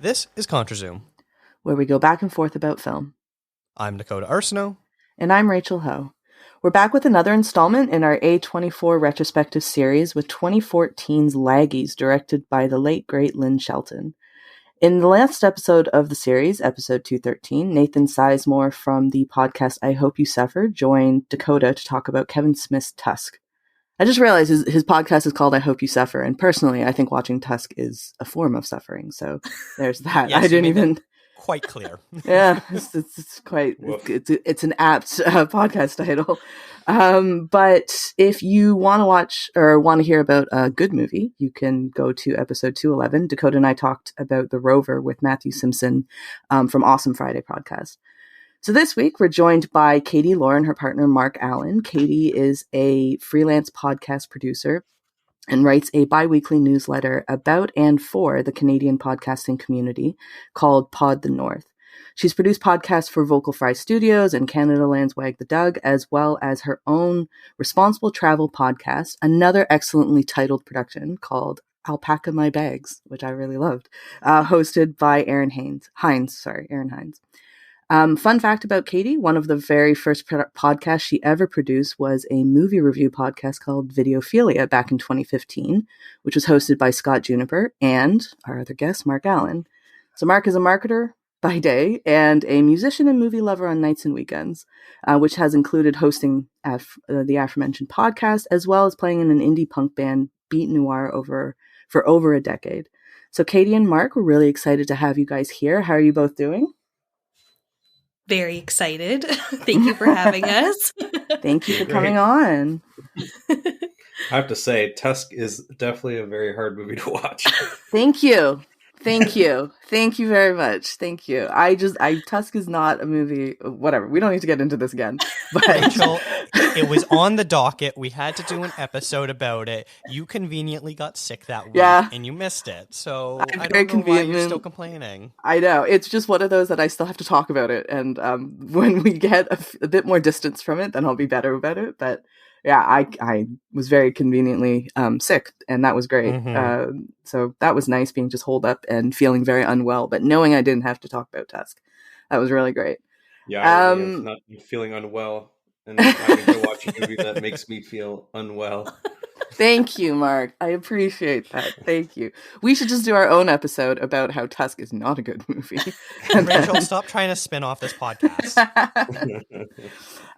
This is ContraZoom, where we go back and forth about film. I'm Dakota Arsenault. And I'm Rachel Ho. We're back with another installment in our A24 Retrospective series with 2014's Laggies, directed by the late, great Lynn Shelton. In the last episode of the series, episode 213, Nathan Sizemore from the podcast I Hope You Suffer joined Dakota to talk about Kevin Smith's Tusk. I just realized his podcast is called I Hope You Suffer, and personally, I think watching Tusk is a form of suffering, so there's that. Yes, I didn't even... Quite clear. Yeah, it's quite, it's an apt podcast title. But if you want to watch or want to hear about a good movie, you can go to episode 211. Dakota and I talked about The Rover with Matthew Simpson from Awesome Friday podcast. So this week, we're joined by Kattie, Laur, and her partner, Mark Allin. Kattie is a freelance podcast producer and writes a bi-weekly newsletter about and for the Canadian podcasting community called Pod the North. She's produced podcasts for Vocal Fry Studios and Canada Land's Wag the Dug, as well as her own Responsible Travel podcast, another excellently titled production called Alpaca My Bags, which I really loved, hosted by Aaron Hines. Fun fact about Kattie, one of the very first podcasts she ever produced was a movie review podcast called Videophilia back in 2015, which was hosted by Scott Juniper and our other guest, Mark Allin. So Mark is a marketer by day and a musician and movie lover on nights and weekends, which has included hosting the aforementioned podcast, as well as playing in an indie punk band, Beat Noir, for over a decade. So Kattie and Mark, we're really excited to have you guys here. How are you both doing? Very excited. Thank you for having us. Thank you for coming on. I have to say, Tusk is definitely a very hard movie to watch. Thank you. Thank you very much. Thank you. Tusk is not a movie. Whatever. We don't need to get into this again. But Rachel, it was on the docket. We had to do an episode about it. You conveniently got sick that week, and you missed it. So I don't know why you're still complaining. I know. It's just one of those that I still have to talk about it. And when we get a bit more distance from it, then I'll be better about it. But yeah, I was very conveniently sick, and that was great. Mm-hmm. So that was nice, being just holed up and feeling very unwell, but knowing I didn't have to talk about Tusk. That was really great. Yeah, I really am not feeling unwell, and having to watch a movie that makes me feel unwell. Thank you, Mark. I appreciate that. Thank you. We should just do our own episode about how Tusk is not a good movie. Rachel, stop trying to spin off this podcast.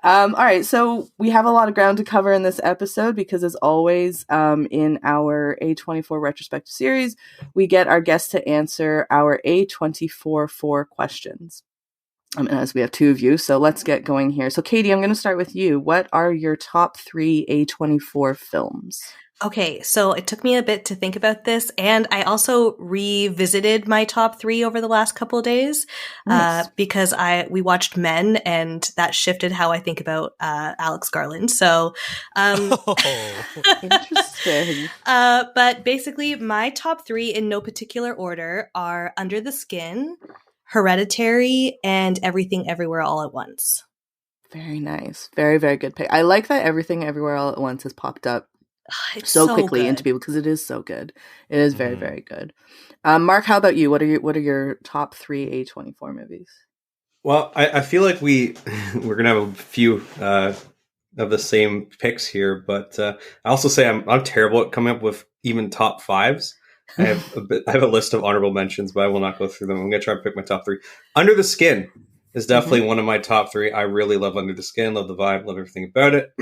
All right, so we have a lot of ground to cover in this episode because, as always, in our A24 Retrospective series, we get our guests to answer our A24 4 questions. As we have two of you, so let's get going here. So, Kattie, I'm going to start with you. What are your top 3 A24 films? Okay, so it took me a bit to think about this, and I also revisited my top 3 over the last couple of days. Nice. Because we watched Men, and that shifted how I think about Alex Garland. So, interesting. But basically, my top 3 in no particular order are Under the Skin, Hereditary, and Everything Everywhere All at Once. Very nice. Very, very good pick. I like that Everything Everywhere All at Once has popped up so quickly into people because it is so good. It is very, very good. Mark, how about you? What are your top 3 A24 movies? Well, I feel like we're gonna have a few of the same picks here, but I also say I'm terrible at coming up with even top 5s. I have a list of honorable mentions, but I will not go through them. I'm going to try and pick my top 3. Under the Skin is definitely one of my top 3. I really love Under the Skin, love the vibe, love everything about it.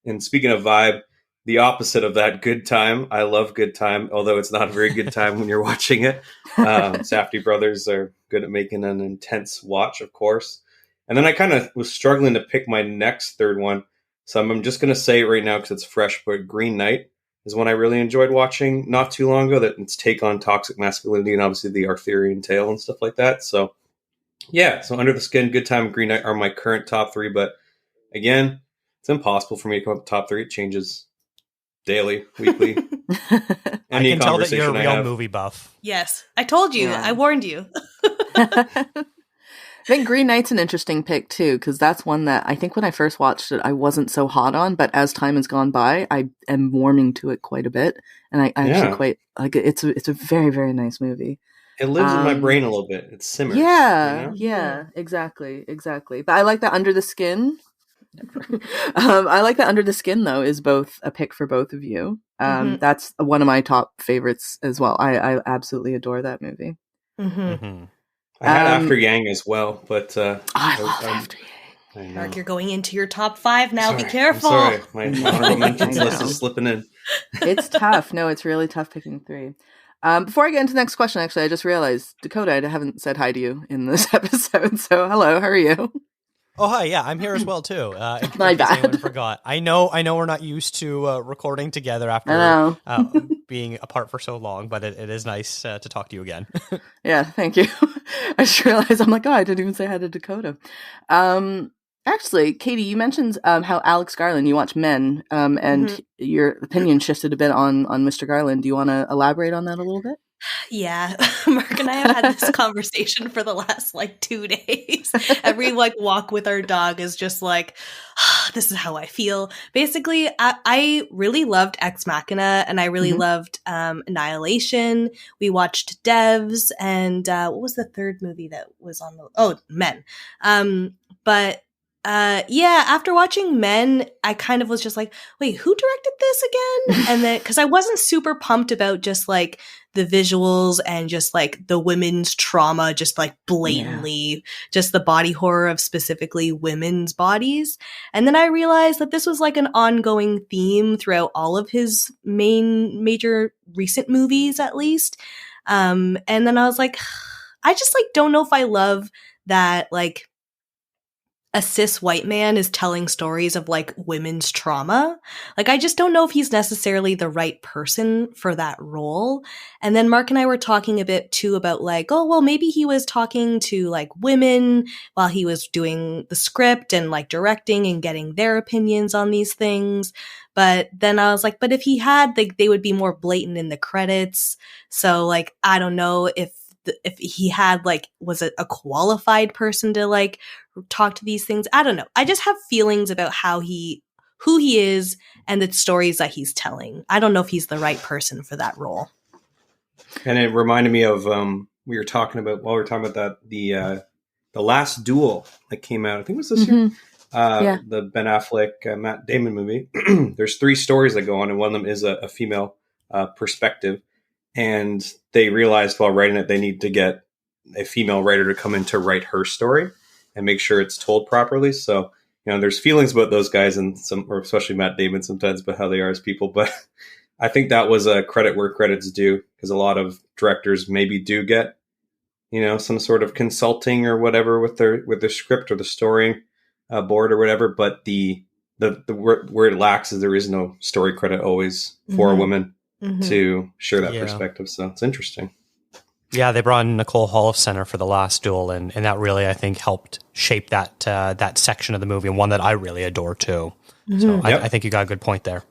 And speaking of vibe, the opposite of that, Good Time. I love Good Time, although it's not a very good time when you're watching it. Safdie brothers are good at making an intense watch, of course. And then I kind of was struggling to pick my next third one. So I'm just going to say it right now because it's fresh, but Green Knight is one I really enjoyed watching not too long ago, that its take on toxic masculinity and obviously the Arthurian tale and stuff like that. So yeah, so Under the Skin, Good Time, Green Knight are my current top 3, but again, it's impossible for me to come up with top 3. It changes daily, weekly. I can tell that you're a real movie buff. Yes. I told you. Yeah. I warned you. I think Green Knight's an interesting pick too, because that's one that I think when I first watched it, I wasn't so hot on, but as time has gone by, I am warming to it quite a bit, and I actually quite like it. It's a very, very nice movie. It lives in my brain a little bit. It simmers. Yeah, you know? Yeah, exactly. But I like that Under the Skin. I like that Under the Skin though is both a pick for both of you. That's one of my top favorites as well. I absolutely adore that movie. I had After Yang as well, but I love After Yang. Mark, you're going into your top 5 now. Be careful. I'm sorry, my honorable mentions list is slipping in. It's tough. No, it's really tough picking 3. Before I get into the next question, actually, I just realized, Dakota, I haven't said hi to you in this episode. So, hello, how are you? Oh, hi. Yeah, I'm here as well, too. My bad. I forgot. I know we're not used to recording together after being apart for so long, but it is nice to talk to you again. Yeah, thank you. I just realized, I'm like, I didn't even say hi to Dakota. Actually, Katie, you mentioned how Alex Garland, you watch Men, and your opinion shifted a bit on Mr. Garland. Do you want to elaborate on that a little bit? Yeah, Mark and I have had this conversation for the last 2 days. Every walk with our dog is just this is how I feel. Basically, I really loved Ex Machina, and I really loved Annihilation. We watched Devs, and what was the third movie that was on Men. But after watching Men, I kind of was just like, wait, who directed this again? And then, because I wasn't super pumped about just the visuals and just the women's trauma, just blatantly, just the body horror of specifically women's bodies. And then I realized that this was an ongoing theme throughout all of his major recent movies, at least. And then I was like, I just don't know if I love that a cis white man is telling stories of women's trauma. I just don't know if he's necessarily the right person for that role. And then Mark and I were talking a bit too about maybe he was talking to women while he was doing the script and directing and getting their opinions on these things. But then I was but if he had, they would be more blatant in the credits. So I don't know if he had was a qualified person to talk to these things. I don't know. I just have feelings about who he is and the stories that he's telling. I don't know if he's the right person for that role. And it reminded me of we were talking about that the Last Duel that came out. I think it was this year. The Ben Affleck Matt Damon movie. There's 3 stories that go on, and one of them is a female perspective. And they realized while writing it, they need to get a female writer to come in to write her story and make sure it's told properly. So, there's feelings about those guys and or especially Matt Damon sometimes, about how they are as people. But I think that was a credit where credit's due, because a lot of directors maybe do get, some sort of consulting or whatever with their script or the story board or whatever. But the where it lacks is there is no story credit always for a woman to share that perspective. So it's interesting. Yeah, they brought in Nicole Holofcener for The Last Duel, and that really, I think, helped shape that section of the movie, and one that I really adore too. So I think you got a good point there.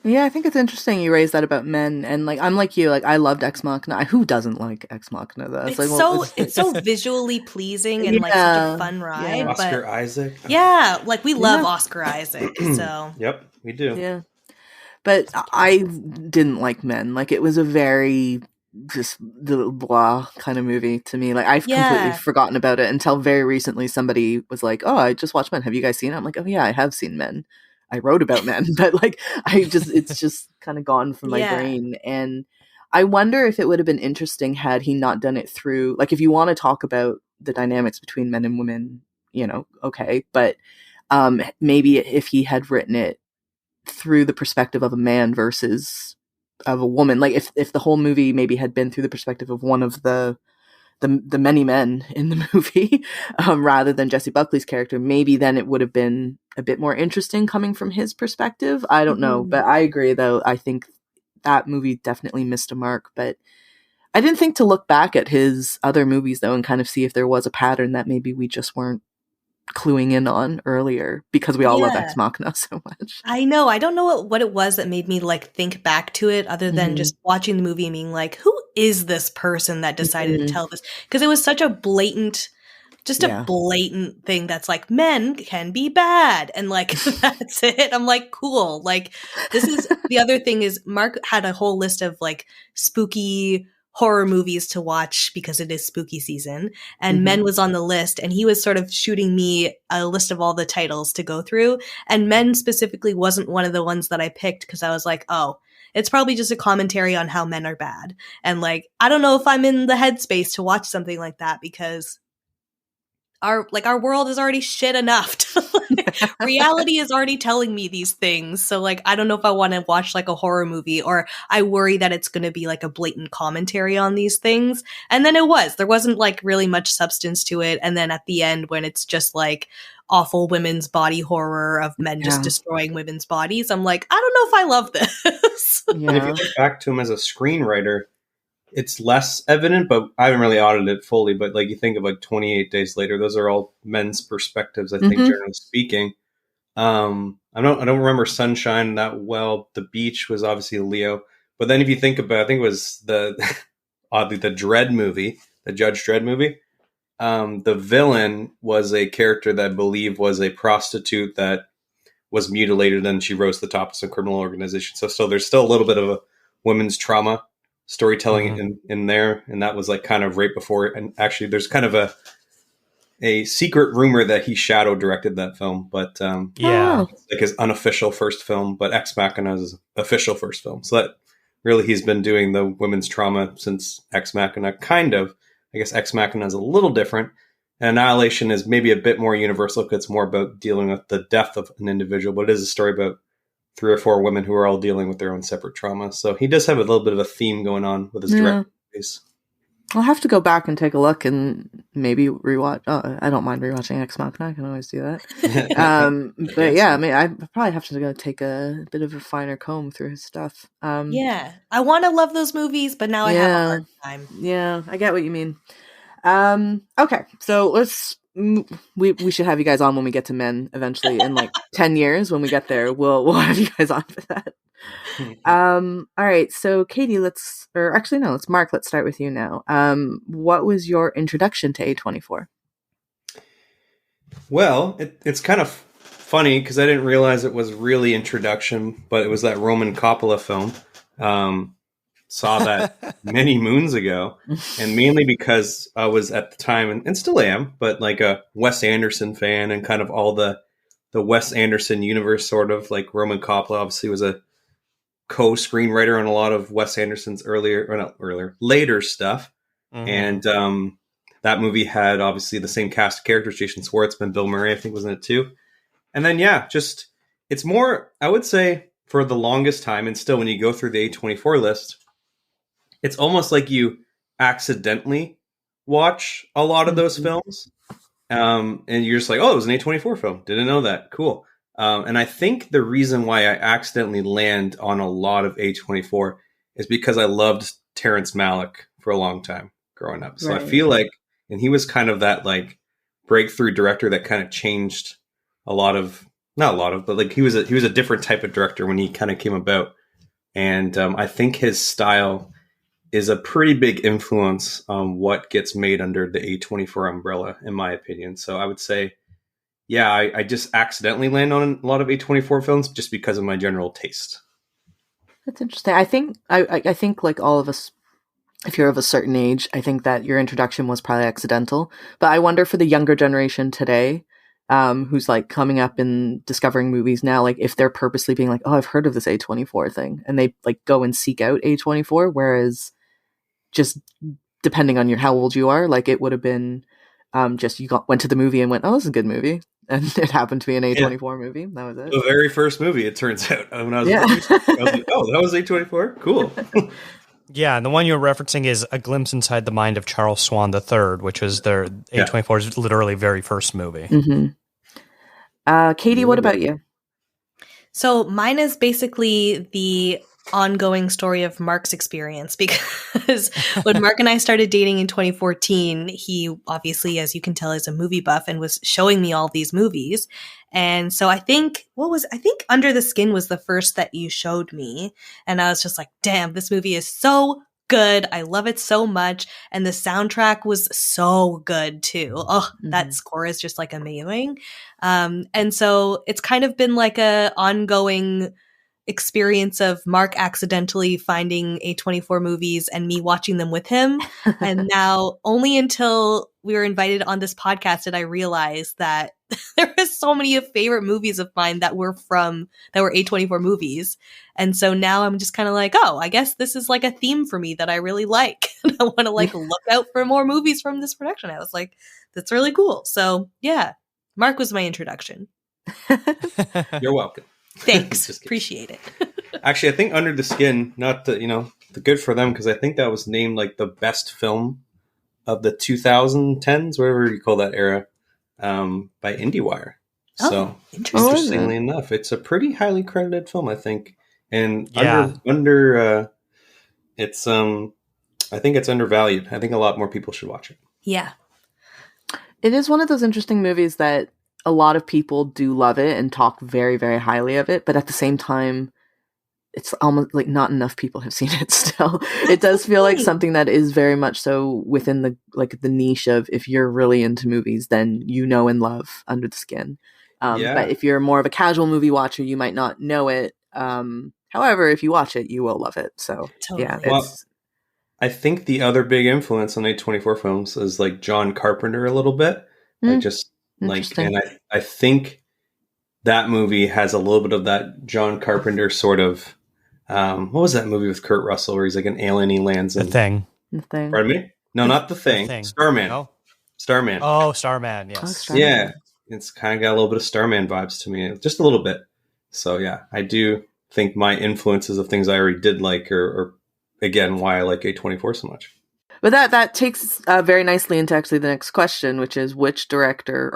Yeah, I think it's interesting you raised that about Men, and I'm like you, I loved Ex Machina. Who doesn't like Ex Machina though? It's so visually pleasing and such a fun ride. Yeah. Oscar Isaac. Yeah, we love Oscar Isaac. So yep, we do. Yeah. But I didn't like Men. It was a very just the blah kind of movie to me. I've completely forgotten about it until very recently. Somebody was like, "Oh, I just watched Men. Have you guys seen it?" I'm like, "Oh yeah, I have seen Men. I wrote about Men." But it's just kind of gone from my brain. And I wonder if it would have been interesting had he not done it through, if you want to talk about the dynamics between men and women, okay. But maybe if he had written it through the perspective of a man versus of a woman, if the whole movie maybe had been through the perspective of one of the many men in the movie, rather than Jesse Buckley's character, maybe then it would have been a bit more interesting coming from his perspective. I don't know, but I agree though. I think that movie definitely missed a mark, but I didn't think to look back at his other movies though and kind of see if there was a pattern that maybe we just weren't cluing in on earlier because we all love Ex Machina so much. I know. I don't know what it was that made me like think back to it other than just watching the movie and being like, who is this person that decided to tell this? Because it was such a blatant, a blatant thing that's like, men can be bad. And like, that's it. I'm like, cool. Like, this is the other thing is Mark had a whole list of like spooky horror movies to watch because it is spooky season, and Men was on the list, and he was sort of shooting me a list of all the titles to go through, and Men specifically wasn't one of the ones that I picked because I was like, oh, it's probably just a commentary on how men are bad, and like I don't know if I'm in the headspace to watch something like that because our world is already shit enough. Reality is already telling me these things. So like, I don't know if I want to watch like a horror movie, or I worry that it's going to be like a blatant commentary on these things. And then there wasn't like really much substance to it. And then at the end, when it's just like awful women's body horror of men just destroying women's bodies, I'm like, I don't know if I love this. And if you look back to him as a screenwriter, it's less evident, but I haven't really audited it fully. But like you think of like 28 Days Later, those are all men's perspectives, I think, generally speaking. I don't remember Sunshine that well. The Beach was obviously Leo. But then if you think about, I think it was the Dredd movie, the Judge Dredd movie. The villain was a character that I believe was a prostitute that was mutilated, and she rose to the top of some criminal organization. So there's still a little bit of a women's trauma storytelling in there, and that was like kind of right before. And actually, there's kind of a secret rumor that he shadow directed that film, but like his unofficial first film. But Ex Machina is his official first film, so that really he's been doing the women's trauma since Ex Machina. Kind of, I guess Ex Machina is a little different. And Annihilation is maybe a bit more universal because it's more about dealing with the death of an individual, but it is a story about 3 or 4 women who are all dealing with their own separate trauma. So he does have a little bit of a theme going on with his direct movies. I'll have to go back and take a look and maybe rewatch. Oh, I don't mind rewatching Ex Machina. I can always do that. But yeah, I mean, I probably have to go take a bit of a finer comb through his stuff. I want to love those movies, but now I have a hard time. Yeah, I get what you mean. Okay, so we should have you guys on when we get to Men eventually in like 10 years. When we get there, we'll have you guys on for that. All right, so Katie, let's Mark, let's start with you now. What was your introduction to A24? Well, it's kind of funny because I didn't realize it was really introduction, but it was that Roman Coppola film. Saw that many moons ago, and mainly because I was at the time, and still am, but like a Wes Anderson fan, and kind of all the Wes Anderson universe, sort of like Roman Coppola obviously was a co-screenwriter on a lot of Wes Anderson's later stuff. And that movie had obviously the same cast of characters, Jason Schwartzman, Bill Murray, I think was in it too. And then, it's more, I would say, for the longest time, and still when you go through the A24 list, it's almost like you accidentally watch a lot of those films. And you're just like, oh, it was an A24 film. Didn't know that. Cool. And I think the reason why I accidentally land on a lot of A24 is because I loved Terrence Malick for a long time growing up. So I feel like, and he was kind of that like breakthrough director that kind of changed not a lot of, but like he was a different type of director when he kind of came about. And I think his style is a pretty big influence on what gets made under the A24 umbrella, in my opinion. So I would say, I just accidentally land on a lot of A24 films just because of my general taste. That's interesting. I think like all of us, if you're of a certain age, I think that your introduction was probably accidental. But I wonder for the younger generation today, who's like coming up and discovering movies now, like if they're purposely being like, oh, I've heard of this A24 thing, and they like go and seek out A24, whereas just depending on how old you are, like it would have been just went to the movie and went, oh, this is a good movie, and it happened to be an A24 movie. That was it. The very first movie, it turns out, when I was I was like, oh, that was A24? Cool. Yeah, and the one you're referencing is A Glimpse Inside the Mind of Charles Swan III, which was their A24's literally very first movie. Katie, what about you? So mine is basically the ongoing story of Mark's experience, because when Mark and I started dating in 2014, he obviously, as you can tell, is a movie buff and was showing me all these movies. And so I think Under the Skin was the first that you showed me. And I was just like, damn, this movie is so good. I love it so much. And the soundtrack was so good too. Oh, that score is just like amazing. And so it's kind of been like a ongoing experience of Mark accidentally finding A24 movies and me watching them with him. And now only until we were invited on this podcast did I realize that there were so many favorite movies of mine that were A24 movies. And so now I'm just kind of like, oh, I guess this is like a theme for me that I really like. And I want to like look out for more movies from this production. I was like, that's really cool. So yeah, Mark was my introduction. You're welcome. Thanks. Appreciate it. Actually, I think Under the Skin, not the good for them, because I think that was named like the best film of the 2010s, whatever you call that era, by IndieWire. So interestingly enough, it's a pretty highly credited film, I think. And it's I think it's undervalued. I think a lot more people should watch it. Yeah. It is one of those interesting movies that a lot of people do love it and talk very, very highly of it. But at the same time, it's almost like not enough people have seen it still. It does feel like something that is very much so within the niche of, if you're really into movies, then you know and love Under the Skin. But if you're more of a casual movie watcher, you might not know it. However, if you watch it, you will love it. So yeah, I think the other big influence on A24 films is like John Carpenter a little bit. And I think that movie has a little bit of that John Carpenter sort of, what was that movie with Kurt Russell where he's like an alien, he lands in... The Thing. Pardon me? No, not The Thing. Starman. No? Starman. Oh, Starman, yes. Starman. Yeah. It's kind of got a little bit of Starman vibes to me. Just a little bit. So yeah, I do think my influences of things I already did like are again, why I like A24 so much. But that takes very nicely into actually the next question, which is which director,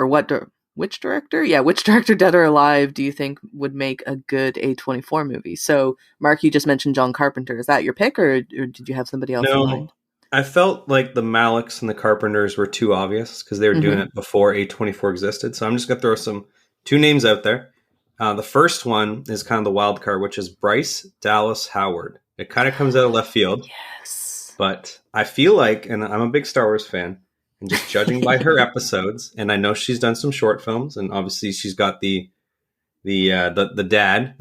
dead or alive, do you think would make a good A24 movie? So, Mark, you just mentioned John Carpenter. Is that your pick, or did you have somebody else in mind? I felt like the Malicks and the Carpenters were too obvious because they were doing it before A24 existed. So I'm just going to throw two names out there. The first one is kind of the wild card, which is Bryce Dallas Howard. It kind of comes out of left field. Yes. But I feel like, and I'm a big Star Wars fan, and just judging by her episodes, and I know she's done some short films, and obviously she's got the dad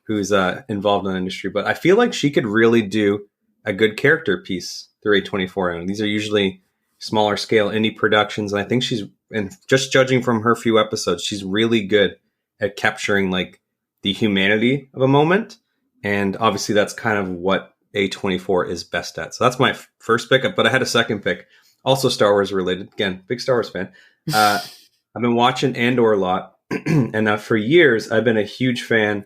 who's involved in the industry. But I feel like she could really do a good character piece through A24. And these are usually smaller scale indie productions, and I think and just judging from her few episodes, she's really good at capturing like the humanity of a moment. And obviously that's kind of what A24 is best at. So that's my first pick, but I had a second pick, also Star Wars related. Again, big Star Wars fan. I've been watching Andor a lot, and for years I've been a huge fan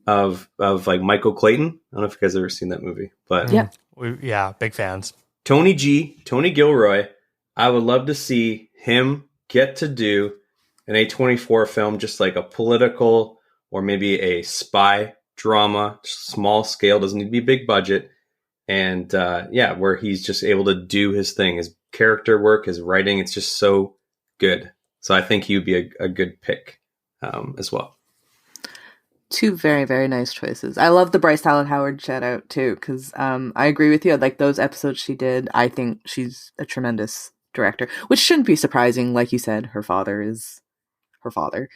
of like Michael Clayton. I don't know if you guys have ever seen that movie, but yeah, big fans. Tony Gilroy. I would love to see him get to do an A24 film, just like a political or maybe a spy drama, small scale, doesn't need to be big budget. And where he's just able to do his thing, his character work, his writing, it's just so good. So I think he would be a good pick as well. Two very, very nice choices. I love the Bryce Dallas Howard shout out too, because I agree with you. Like those episodes she did, I think she's a tremendous director, which shouldn't be surprising. Like you said, her father is her father.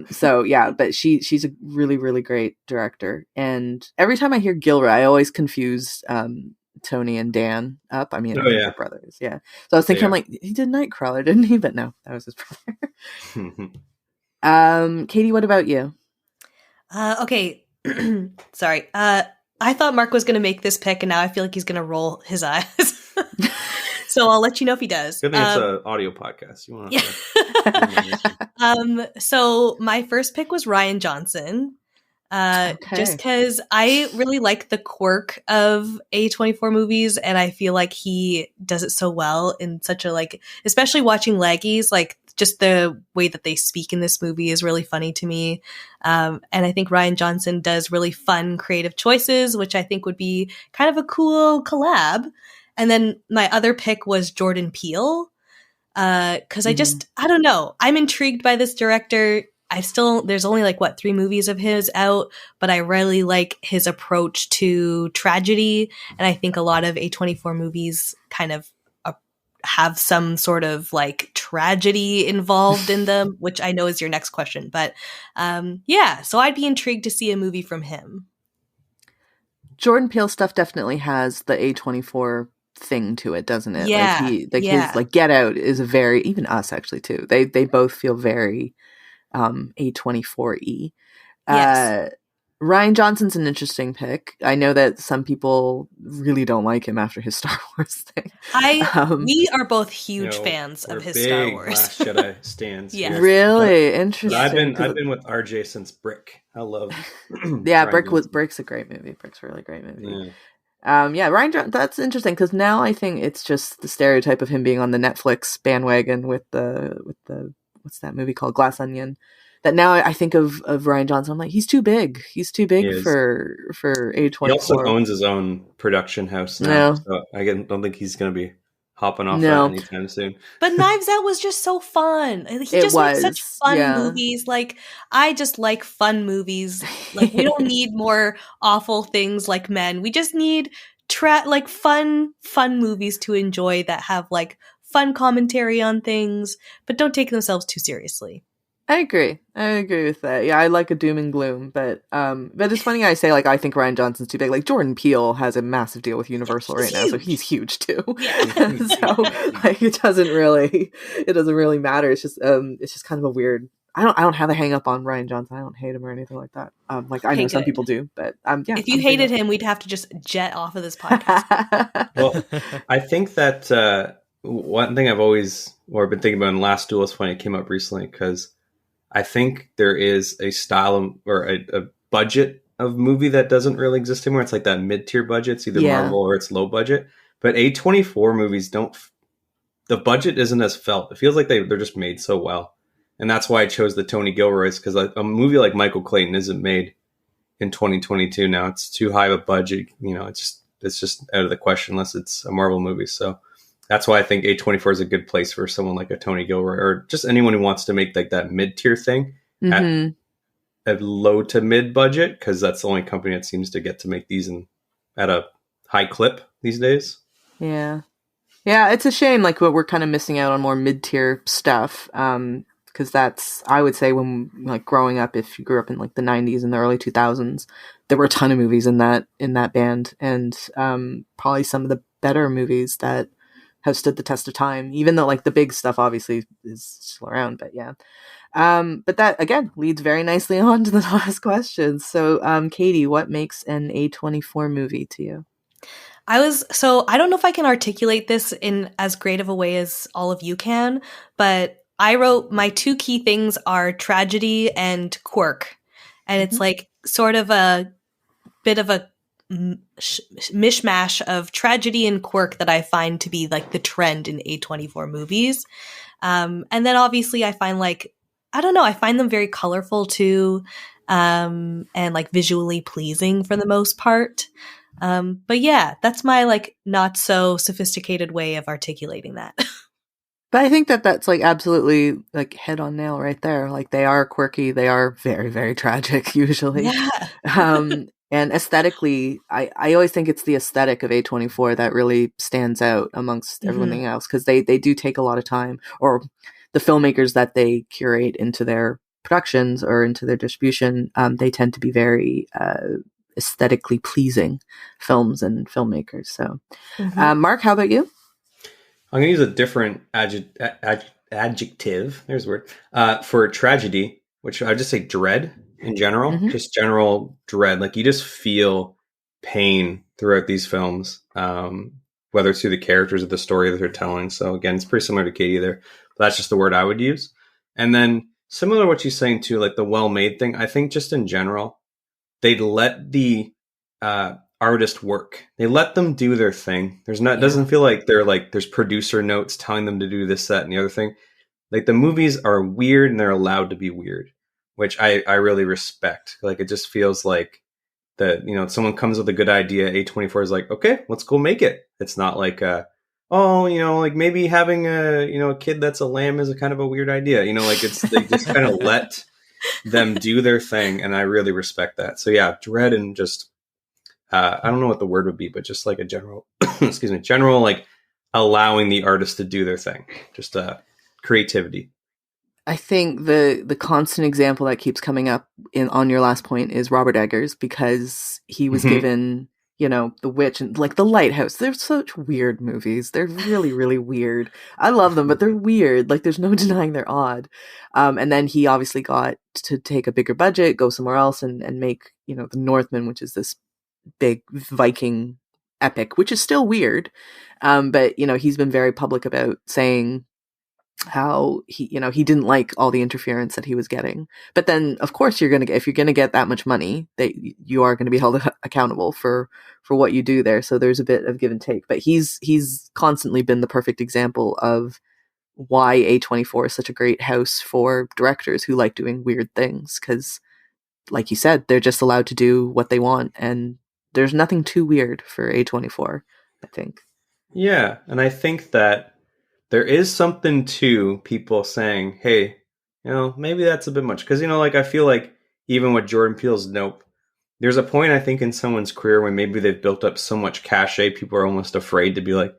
So yeah, but she's a really, really great director. And every time I hear Gilroy, I always confuse Tony and Dan up. I mean, they're brothers. Yeah. So I was thinking, I'm like, he did Nightcrawler, didn't he? But no, that was his brother. Katie, what about you? Okay. Sorry. I thought Mark was going to make this pick, and now I feel like he's going to roll his eyes. So I'll let you know if he does. Good thing it's an audio podcast. You want to? So my first pick was Rian Johnson. Just because I really like the quirk of A24 movies, and I feel like he does it so well in such a especially watching Laggies, just the way that they speak in this movie is really funny to me. And I think Rian Johnson does really fun, creative choices, which I think would be kind of a cool collab. And then my other pick was Jordan Peele. Cause I don't know. I'm intrigued by this director. There's only like 3 movies of his out, but I really like his approach to tragedy. And I think a lot of A24 movies kind of have some sort of like tragedy involved in them, which I know is your next question. But so I'd be intrigued to see a movie from him. Jordan Peele stuff definitely has the A24 thing to it, doesn't it? Yeah. His like Get Out is a very, even Us actually too. They both feel very A24-y. Yes. Rian Johnson's an interesting pick. I know that some people really don't like him after his Star Wars thing. We are both huge fans of his Star Wars. Last Jedi stands. Yeah, really interesting. I've been with RJ since Brick. I love. Brick's a great movie. Brick's a really great movie. Yeah. Rian Johnson, that's interesting because now I think it's just the stereotype of him being on the Netflix bandwagon with the what's that movie called, Glass Onion. That now I think of Rian Johnson, I'm like, he's too big. He's too big for A24. He also owns his own production house now, so I don't think he's going to be hopping off that anytime soon. But Knives Out was just so fun. He just makes such fun movies. Like, I just like fun movies. Like, we don't need more awful things like Men. We just need fun movies to enjoy that have like fun commentary on things, but don't take themselves too seriously. I agree with that. Yeah, I like a doom and gloom, but it's funny I say like I think Rian Johnson's too big. Like Jordan Peele has a massive deal with Universal right now, so he's huge too. Yeah. So like it doesn't really matter. It's just kind of a weird. I don't have a hang up on Rian Johnson. I don't hate him or anything like that. Like I know some people do, but if you hated him, we'd have to just jet off of this podcast. Well, I think that one thing I've been thinking about in Last Duel is funny. It came up recently because I think there is a style or a budget of movie that doesn't really exist anymore. It's like that mid-tier budget. It's either Marvel or it's low budget. But A24 movies the budget isn't as felt. It feels like they're just made so well. And that's why I chose the Tony Gilroys, because a movie like Michael Clayton isn't made in 2022 now. It's too high of a budget. You know, it's just out of the question unless it's a Marvel movie. So that's why I think A24 is a good place for someone like a Tony Gilroy or just anyone who wants to make like that mid-tier thing at low to mid budget, because that's the only company that seems to get to make these at a high clip these days. Yeah. Yeah, it's a shame like we're kind of missing out on more mid-tier stuff. Because that's, I would say, when like growing up, if you grew up in like the 90s and the early 2000s, there were a ton of movies in that band, and probably some of the better movies that have stood the test of time, even though like the big stuff obviously is still around. But yeah, but that again leads very nicely on to the last question. So Katie, what makes an A24 movie to you? I don't know if I can articulate this in as great of a way as all of you can, but I wrote my 2 key things are tragedy and quirk. And it's like sort of a bit of a mishmash of tragedy and quirk that I find to be like the trend in A24 movies. And then obviously I find I find them very colorful too, and like visually pleasing for the most part. But yeah, that's my like not so sophisticated way of articulating that. But I think that's like absolutely like head on nail right there. Like they are quirky. They are very, very tragic usually. Yeah. And aesthetically, I always think it's the aesthetic of A24 that really stands out amongst everything else, because they do take a lot of time, or the filmmakers that they curate into their productions or into their distribution, they tend to be very aesthetically pleasing films and filmmakers. So, Mark, how about you? I'm going to use a different adjective, there's a word, for tragedy, which I would just say dread in general, just general dread. Like you just feel pain throughout these films, whether it's through the characters or the story that they're telling. So again, it's pretty similar to Katie there, but that's just the word I would use. And then similar to what she's saying too, like the well-made thing, I think just in general, they'd let the artist work. They let them do their thing. It doesn't feel like they're like there's producer notes telling them to do this, that, and the other thing. Like the movies are weird and they're allowed to be weird, which I really respect. Like it just feels like that, you know, someone comes with a good idea. A24 is like, okay, let's go make it. It's not like, oh, you know, like maybe having a kid that's a lamb is a kind of a weird idea. You know, like they just kind of let them do their thing. And I really respect that. So yeah, dread and just, I don't know what the word would be, but just like a general, general, like allowing the artist to do their thing. Just creativity. I think the constant example that keeps coming up on your last point is Robert Eggers, because he was given, you know, The Witch and like The Lighthouse. They're such weird movies. They're really, really weird. I love them, but they're weird. Like there's no denying they're odd. And then he obviously got to take a bigger budget, go somewhere else and make, you know, The Northman, which is this big Viking epic, which is still weird. But, you know, he's been very public about saying how he didn't like all the interference that he was getting. But then of course if you're going to get that much money, that you are going to be held accountable for what you do there. So there's a bit of give and take, but he's constantly been the perfect example of why A24 is such a great house for directors who like doing weird things. 'Cause like you said, they're just allowed to do what they want. And there's nothing too weird for A24, I think. Yeah. And I think that there is something to people saying, hey, you know, maybe that's a bit much. Because, you know, like I feel like even with Jordan Peele's Nope, there's a point, I think, in someone's career when maybe they've built up so much cachet, people are almost afraid to be like,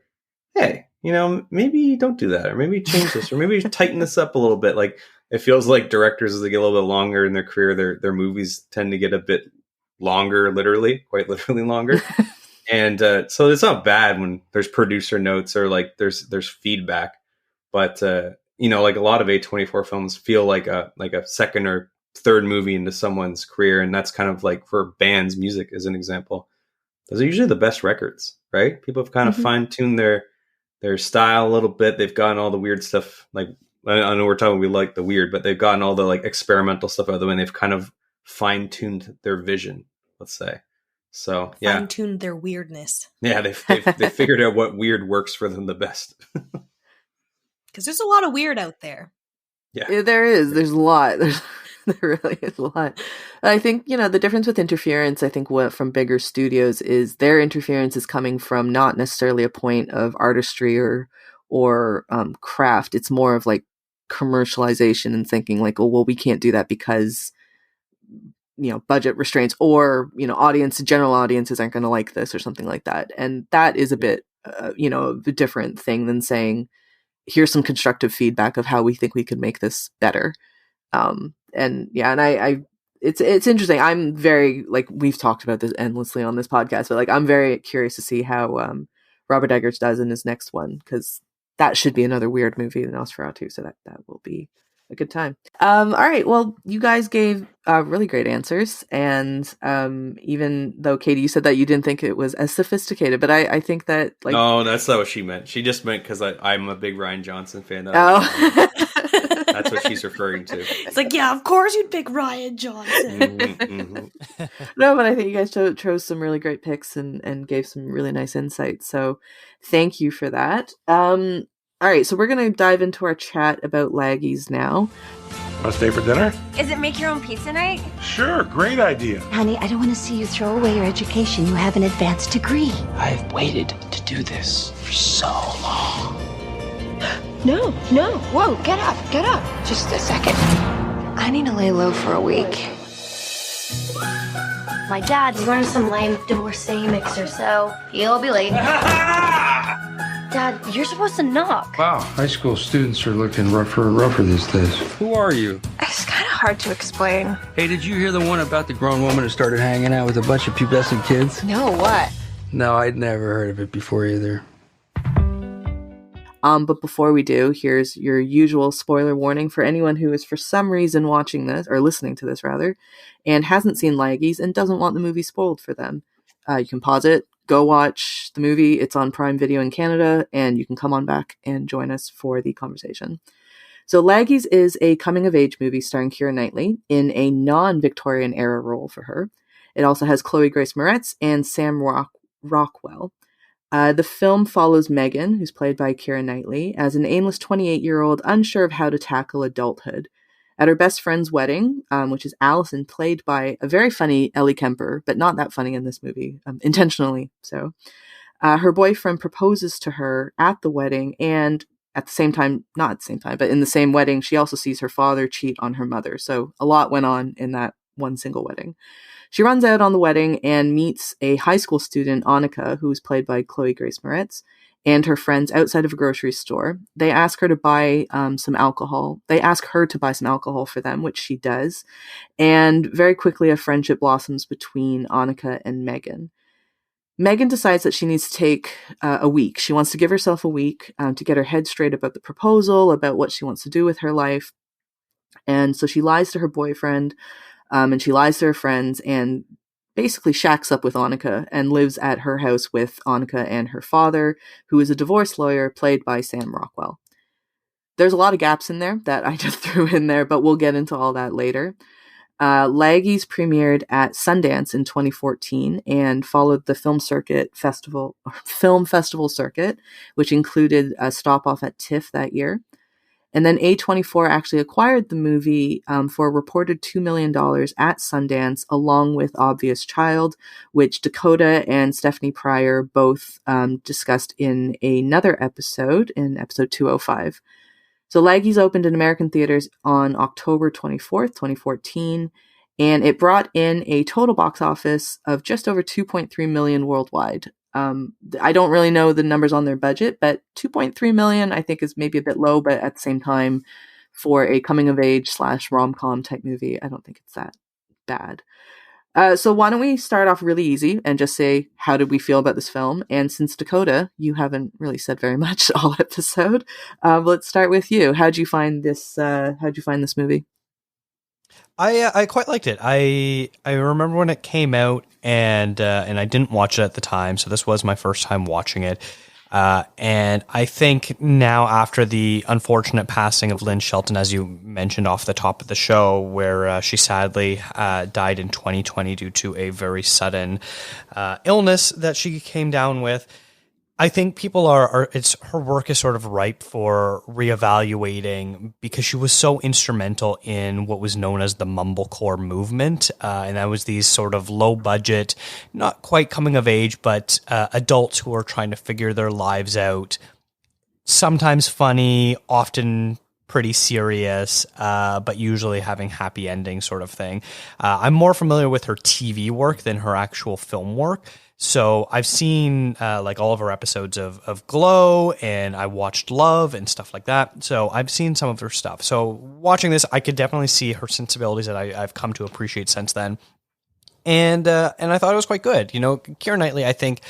hey, you know, maybe don't do that, or maybe change this, or maybe tighten this up a little bit. Like it feels like directors, as they get a little bit longer in their career, their movies tend to get a bit longer, quite literally longer. And so it's not bad when there's producer notes or like there's feedback, but you know, like a lot of A24 films feel like a second or third movie into someone's career, and that's kind of like for bands, music as an example. Those are usually the best records, right? People have kind of fine-tuned their style a little bit. They've gotten all the weird stuff. Like I know we're talking, we like the weird, but they've gotten all the like experimental stuff out of the way, and they've kind of fine-tuned their vision, let's say. So yeah, fine-tuned their weirdness. Yeah, they figured out what weird works for them the best. Because there's a lot of weird out there. Yeah, there is. There's a lot. There really is a lot. I think, you know, the difference with interference, I think from bigger studios is their interference is coming from not necessarily a point of artistry or craft. It's more of like commercialization and thinking like, oh, well, we can't do that because, you know, budget restraints, or, you know, general audiences aren't going to like this or something like that. And that is a bit, you know, a different thing than saying, here's some constructive feedback of how we think we could make this better. And yeah, and it's interesting. I'm very, like, we've talked about this endlessly on this podcast, but like, I'm very curious to see how, Robert Eggers does in his next one, because that should be another weird movie than Nosferatu. So that will be a good time. All right. Well, you guys gave really great answers. And even though, Katie, you said that you didn't think it was as sophisticated, but I think that, like... No, that's not what she meant. She just meant because I'm a big Rian Johnson fan. That's what she's referring to. It's like, yeah, of course you'd pick Rian Johnson. No, but I think you guys chose some really great picks and gave some really nice insights. So thank you for that. All right, so we're going to dive into our chat about Laggies now. Want to stay for dinner? Is it make your own pizza night? Sure, great idea. Honey, I don't want to see you throw away your education. You have an advanced degree. I've waited to do this for so long. No. Whoa, get up. Just a second. I need to lay low for a week. My dad's running some lame divorcee mixer, so he'll be late. Dad, you're supposed to knock. Wow, high school students are looking rougher and rougher these days. Who are you? It's kind of hard to explain. Hey, did you hear the one about the grown woman who started hanging out with a bunch of pubescent kids? No, what? No, I'd never heard of it before either. But before we do, here's your usual spoiler warning for anyone who is for some reason watching this, or listening to this rather, and hasn't seen Laggies and doesn't want the movie spoiled for them. You can pause it, go watch the movie. It's on Prime Video in Canada, and you can come on back and join us for the conversation. So Laggies is a coming-of-age movie starring Kiera Knightly in a non-Victorian era role for her. It also has Chloë Grace Moretz and Sam Rockwell. The film follows Megan, who's played by Kiera Knightly, as an aimless 28-year-old unsure of how to tackle adulthood. At her best friend's wedding, which is Allison, played by a very funny Ellie Kemper, but not that funny in this movie, intentionally so. Her boyfriend proposes to her at the wedding, and at the same time, not at the same time, but in the same wedding, she also sees her father cheat on her mother. So a lot went on in that one single wedding. She runs out on the wedding and meets a high school student, Annika, who is played by Chloë Grace Moretz, and her friends outside of a grocery store. They ask her to buy some alcohol. They ask her to buy some alcohol for them, which she does. And very quickly, a friendship blossoms between Annika and Megan. Megan decides that she needs to take a week. She wants to give herself a week to get her head straight about the proposal, about what she wants to do with her life. And so she lies to her boyfriend, and she lies to her friends, and basically shacks up with Annika and lives at her house with Annika and her father, who is a divorce lawyer played by Sam Rockwell. There's a lot of gaps in there that I just threw in there, but we'll get into all that later. Laggies premiered at Sundance in 2014 and followed the film festival circuit, which included a stop off at TIFF that year. And then A24 actually acquired the movie for a reported $2 million at Sundance, along with Obvious Child, which Dakota and Stephanie Pryor both discussed in another episode, in episode 205. So Laggies opened in American theaters on October 24th, 2014, and it brought in a total box office of just over 2.3 million worldwide. I don't really know the numbers on their budget, but 2.3 million I think is maybe a bit low, but at the same time, for a coming-of-age / rom-com type movie, I don't think it's that bad. So why don't we start off really easy and just say, how did we feel about this film? And since Dakota, you haven't really said very much all episode, let's start with you. How'd you find this movie? I quite liked it. I remember when it came out, and I didn't watch it at the time, so this was my first time watching it. And I think now, after the unfortunate passing of Lynn Shelton, as you mentioned off the top of the show, where she sadly died in 2020 due to a very sudden illness that she came down with, I think people her work is sort of ripe for reevaluating, because she was so instrumental in what was known as the mumblecore movement. And that was these sort of low budget, not quite coming of age, but adults who are trying to figure their lives out. Sometimes funny, often pretty serious, but usually having happy endings sort of thing. I'm more familiar with her TV work than her actual film work. So I've seen like all of her episodes of Glow, and I watched Love and stuff like that. So I've seen some of her stuff. So watching this, I could definitely see her sensibilities that I've come to appreciate since then. And I thought it was quite good. You know, Kiera Knightly, I think,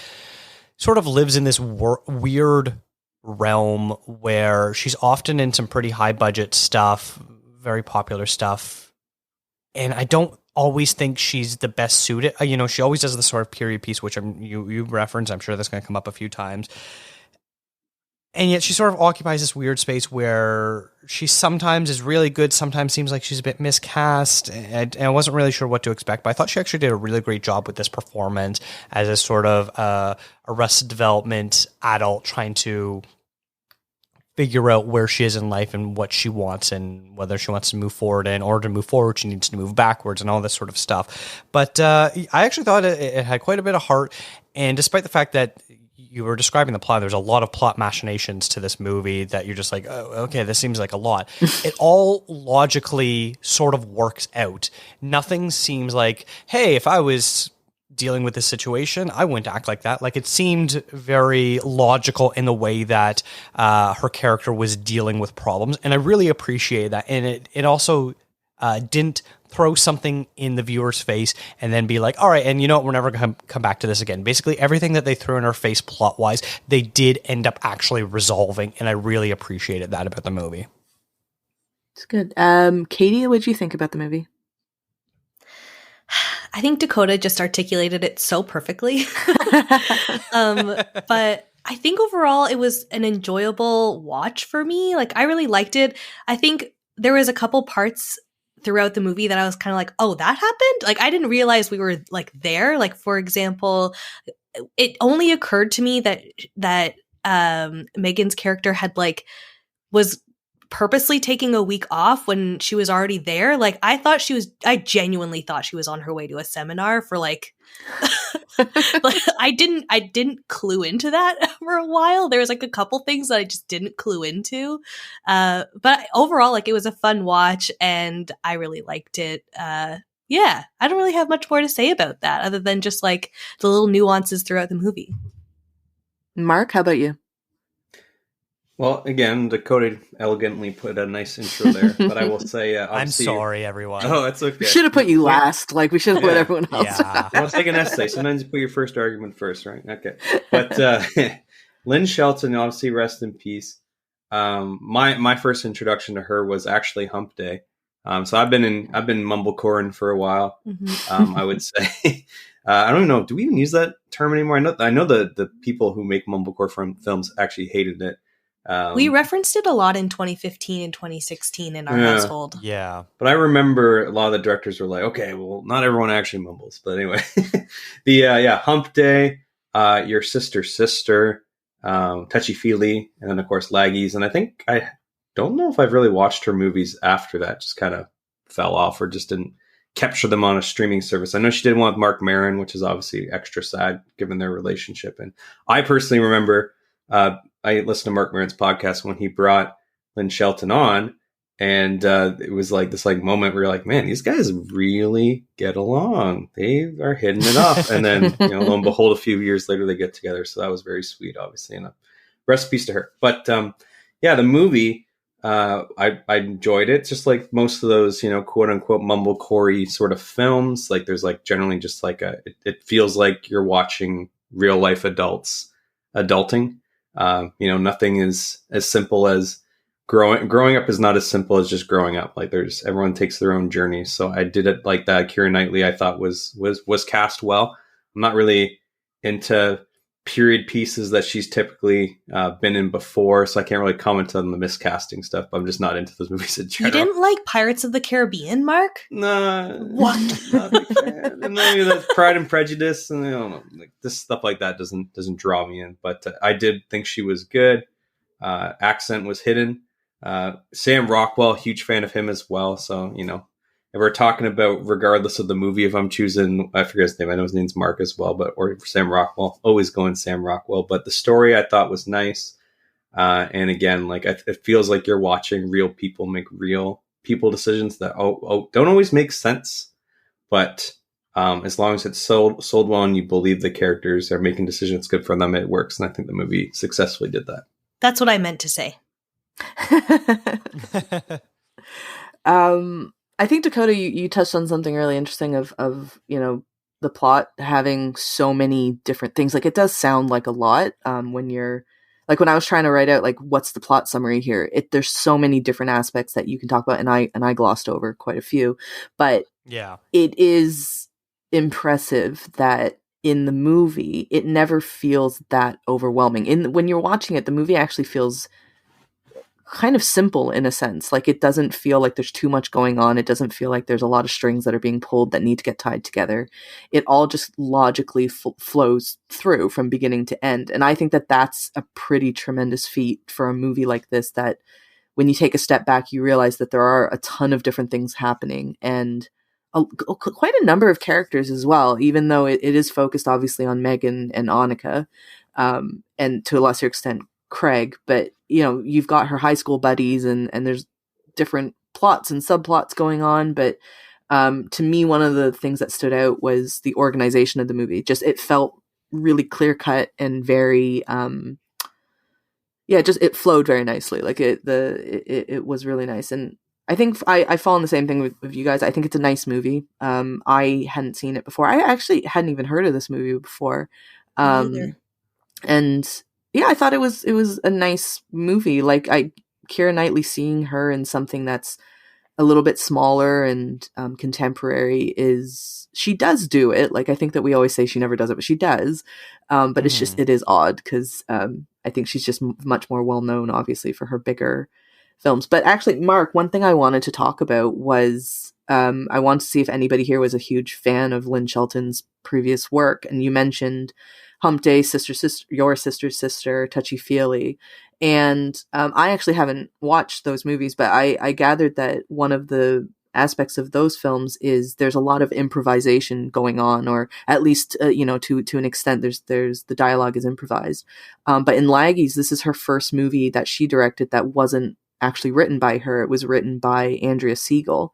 sort of lives in this weird realm where she's often in some pretty high budget stuff, very popular stuff. And I don't always think she's the best suited. You know, she always does the sort of period piece, which you reference. I'm sure that's going to come up a few times. And yet she sort of occupies this weird space where she sometimes is really good, sometimes seems like she's a bit miscast, and I wasn't really sure what to expect, but I thought she actually did a really great job with this performance as a sort of Arrested Development adult trying to figure out where she is in life and what she wants and whether she wants to move forward. In order to move forward, she needs to move backwards and all this sort of stuff. But I actually thought it had quite a bit of heart. And despite the fact that you were describing the plot, there's a lot of plot machinations to this movie that you're just like, oh, okay, this seems like a lot. It all logically sort of works out. Nothing seems like, hey, if I was dealing with this situation, I wouldn't act like that. Like, it seemed very logical in the way that her character was dealing with problems, and I really appreciate that. And it also didn't throw something in the viewer's face and then be like, all right, and you know what, we're never going to come back to this again. Basically, everything that they threw in her face plot-wise, they did end up actually resolving, and I really appreciated that about the movie. It's good. Katie, what did you think about the movie? I think Dakota just articulated it so perfectly. But I think overall it was an enjoyable watch for me. Like, I really liked it. I think there was a couple parts throughout the movie that I was kind of like, oh, that happened? Like, I didn't realize we were like there. Like, for example, it only occurred to me that Megan's character had was purposely taking a week off when she was already there. Like, I genuinely thought she was on her way to a seminar for I didn't clue into that for a while. There was a couple things that I just didn't clue into. But overall, it was a fun watch and I really liked it. Yeah, I don't really have much more to say about that other than just the little nuances throughout the movie. Mark, how about you? Well, again, Dakota elegantly put a nice intro there, but I will say, I'm sorry, everyone. Oh, it's okay. We should have put you last. We should have put everyone else. Yeah. Well, it's like an essay. Sometimes you put your first argument first, right? Okay. But Lynn Shelton, obviously, rest in peace. My first introduction to her was actually Hump Day. So I've been mumblecoring for a while. Mm-hmm. I would say. I don't even know. Do we even use that term anymore? I know the people who make mumblecore from films actually hated it. We referenced it a lot in 2015 and 2016 in our household. Yeah. But I remember a lot of the directors were like, okay, well, not everyone actually mumbles. But anyway, Hump Day, Your Sister, Touchy Feely, and then, of course, Laggies. And I don't know if I've really watched her movies after that. Just kind of fell off or just didn't capture them on a streaming service. I know she did one with Mark Maron, which is obviously extra sad given their relationship. And I personally remember I listened to Mark Maron's podcast when he brought Lynn Shelton on, and it was this moment where you're like, man, these guys really get along. They are hitting it off. And then, lo and behold, a few years later, they get together. So that was very sweet, obviously, and rest in peace to her. But the movie, I enjoyed it. It's just like most of those, quote unquote mumblecore sort of films. There's generally just it feels like you're watching real life adults adulting. Nothing is as simple as growing up is not as simple as just growing up. Everyone takes their own journey. So I did it like that. Kiera Knightly, I thought was cast well. I'm not really into period pieces that she's typically been in before, so I can't really comment on the miscasting stuff. I'm just not into those movies in general. You didn't like Pirates of the Caribbean, Mark? No. What? Not a fan. And then that's Pride and Prejudice, and this stuff like that doesn't draw me in. But I did think she was good. Accent was hidden. Sam Rockwell, huge fan of him as well. So if we're talking about, regardless of the movie, if I'm choosing, I forget his name, I know his name's Mark as well, or Sam Rockwell, always going Sam Rockwell. But the story I thought was nice. And again, it feels like you're watching real people make real people decisions that don't always make sense. But as long as it's sold well and you believe the characters are making decisions good for them, it works. And I think the movie successfully did that. That's what I meant to say. I think, Dakota, you touched on something really interesting of the plot having so many different things. It does sound like a lot when you're when I was trying to write out what's the plot summary here. There's so many different aspects that you can talk about, and I glossed over quite a few. But yeah, it is impressive that in the movie it never feels that overwhelming. When you're watching it, the movie actually feels kind of simple in a sense. It doesn't feel like there's too much going on. It doesn't feel like there's a lot of strings that are being pulled that need to get tied together. It all just logically flows through from beginning to end. And I think that that's a pretty tremendous feat for a movie like this, that when you take a step back, you realize that there are a ton of different things happening and quite a number of characters as well, even though it is focused obviously on Megan and Annika, and to a lesser extent Craig, but you've got her high school buddies and there's different plots and subplots going on. But to me, one of the things that stood out was the organization of the movie. Just it felt really clear cut and very it flowed very nicely. It was really nice. And I think I fall on the same thing with you guys. I think it's a nice movie. I hadn't seen it before. I actually hadn't even heard of this movie before. And yeah, I thought it was a nice movie. Kiera Knightly, seeing her in something that's a little bit smaller and contemporary, she does do it. I think that we always say she never does it, but she does. But it's just, it is odd because I think she's just much more well known, obviously, for her bigger films. But actually, Mark, one thing I wanted to talk about was I wanted to see if anybody here was a huge fan of Lynn Shelton's previous work, and you mentioned Hump Day, Sister, Your Sister's Sister, Touchy Feely. And I actually haven't watched those movies, but I gathered that one of the aspects of those films is there's a lot of improvisation going on, or at least to an extent there's the dialogue is improvised. But in Laggies, this is her first movie that she directed that wasn't actually written by her. It was written by Andrea Siegel.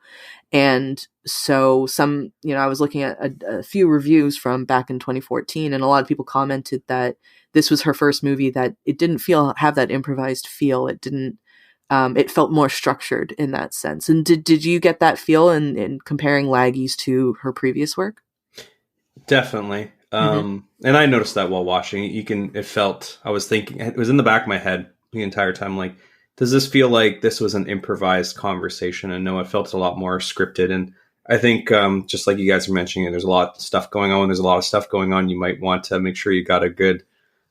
And so I was looking at a few reviews from back in 2014, and a lot of people commented that this was her first movie that it didn't have that improvised feel. It didn't. It felt more structured in that sense. And did you get that feel in comparing Laggies to her previous work? Definitely. And I noticed that while watching it. I was thinking, it was in the back of my head the entire time, like, does this feel like this was an improvised conversation? And no, it felt a lot more scripted. And I think, just like you guys are mentioning, there's a lot of stuff going on. There's a lot of stuff going on. You might want to make sure you got a good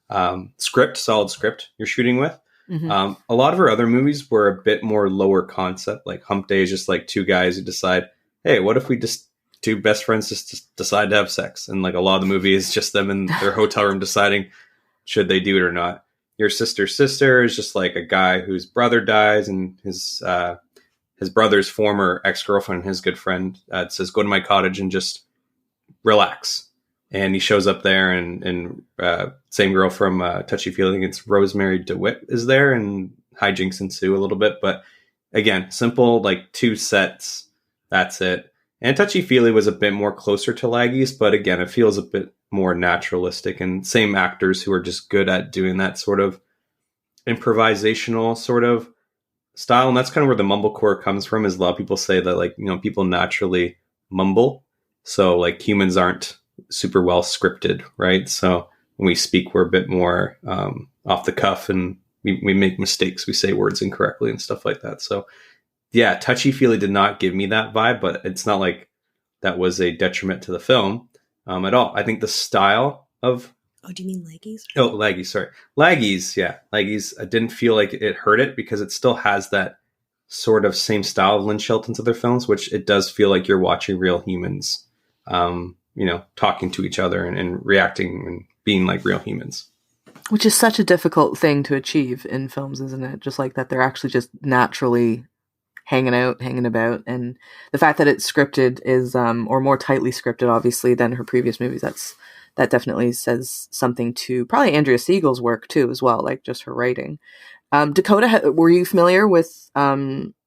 solid script you're shooting with. A lot of her other movies were a bit more lower concept. Like Hump Day is just like two guys who decide, hey, what if we just two best friends just decide to have sex? And like a lot of the movie is just them in their hotel room deciding should they do it or not. Your Sister's Sister is just like a guy whose brother dies, and his brother's former ex-girlfriend, his good friend, says, go to my cottage and just relax. And he shows up there, and same girl from Touchy Feely, it's Rosemary DeWitt, is there, and hijinks ensue a little bit. But again, simple, like 2 sets, that's it. And Touchy Feely was a bit more closer to Laggies, but again, it feels a bit more naturalistic, and same actors who are just good at doing that sort of improvisational sort of style. And that's kind of where the mumblecore comes from, is a lot of people say that, like, people naturally mumble. So like humans aren't super well scripted, right? So when we speak, we're a bit more off the cuff, and we make mistakes. We say words incorrectly and stuff like that. So yeah, Touchy Feely did not give me that vibe, but it's not like that was a detriment to the film at all. I think the style of... Oh, do you mean Laggies? Oh, Laggies, sorry. Laggies, yeah. Laggies, I didn't feel like it hurt it, because it still has that sort of same style of Lynn Shelton's other films, which it does feel like you're watching real humans talking to each other and reacting and being like real humans. Which is such a difficult thing to achieve in films, isn't it? Just like that they're actually just naturally hanging about. And the fact that it's scripted is, or more tightly scripted, obviously, than her previous movies, that definitely says something to probably Andrea Siegel's work too, as well, like just her writing. Dakota, were you familiar with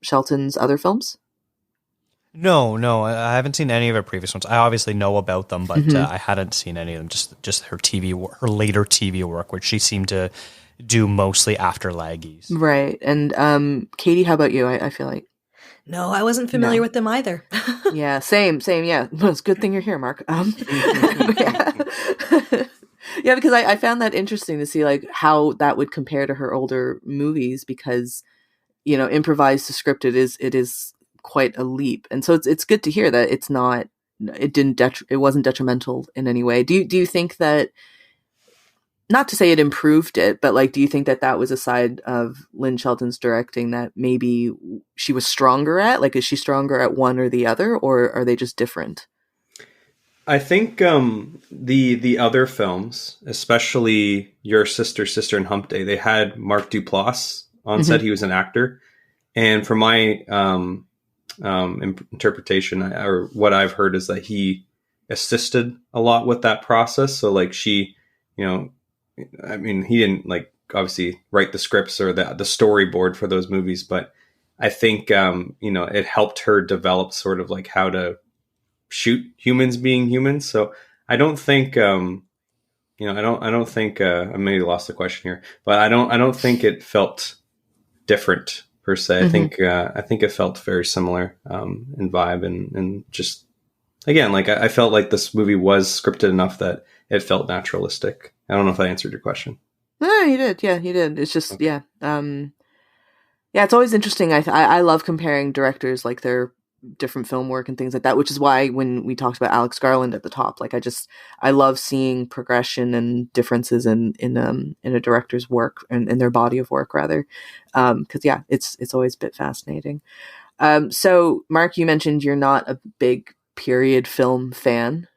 Shelton's other films? No, I haven't seen any of her previous ones. I obviously know about them, but I hadn't seen any of them. Just her her later TV work, which she seemed to do mostly after Laggies. Right. And Katie, how about you? I feel like... No, I wasn't familiar with them either. Yeah, same. Yeah, well, it's a good thing you're here, Mark. Yeah. Yeah, because I found that interesting to see like how that would compare to her older movies, because improvised to scripted is quite a leap, and so it's good to hear that it wasn't detrimental in any way. Do you think that, not to say it improved it, but like, do you think that was a side of Lynn Shelton's directing that maybe she was stronger at? Like, is she stronger at one or the other, or are they just different? I think the other films, especially Your Sister's Sister and Hump Day, they had Mark Duplass on set. He was an actor, and from my interpretation, or what I've heard, is that he assisted a lot with that process. So like she, I mean, he didn't like obviously write the scripts or the storyboard for those movies, but I think it helped her develop sort of like how to shoot humans being humans. So I don't think I don't think I maybe lost the question here, but I don't think it felt different per se. I think it felt very similar in vibe, and just again, like I felt like this movie was scripted enough that it felt naturalistic. I don't know if I answered your question. No, you did. Yeah, you did. It's just, yeah. Yeah, it's always interesting. I love comparing directors, like their different film work and things like that, which is why when we talked about Alex Garland at the top, like I love seeing progression and differences in a director's work and in their body of work, rather. Because yeah, it's always a bit fascinating. So Mark, you mentioned you're not a big period film fan.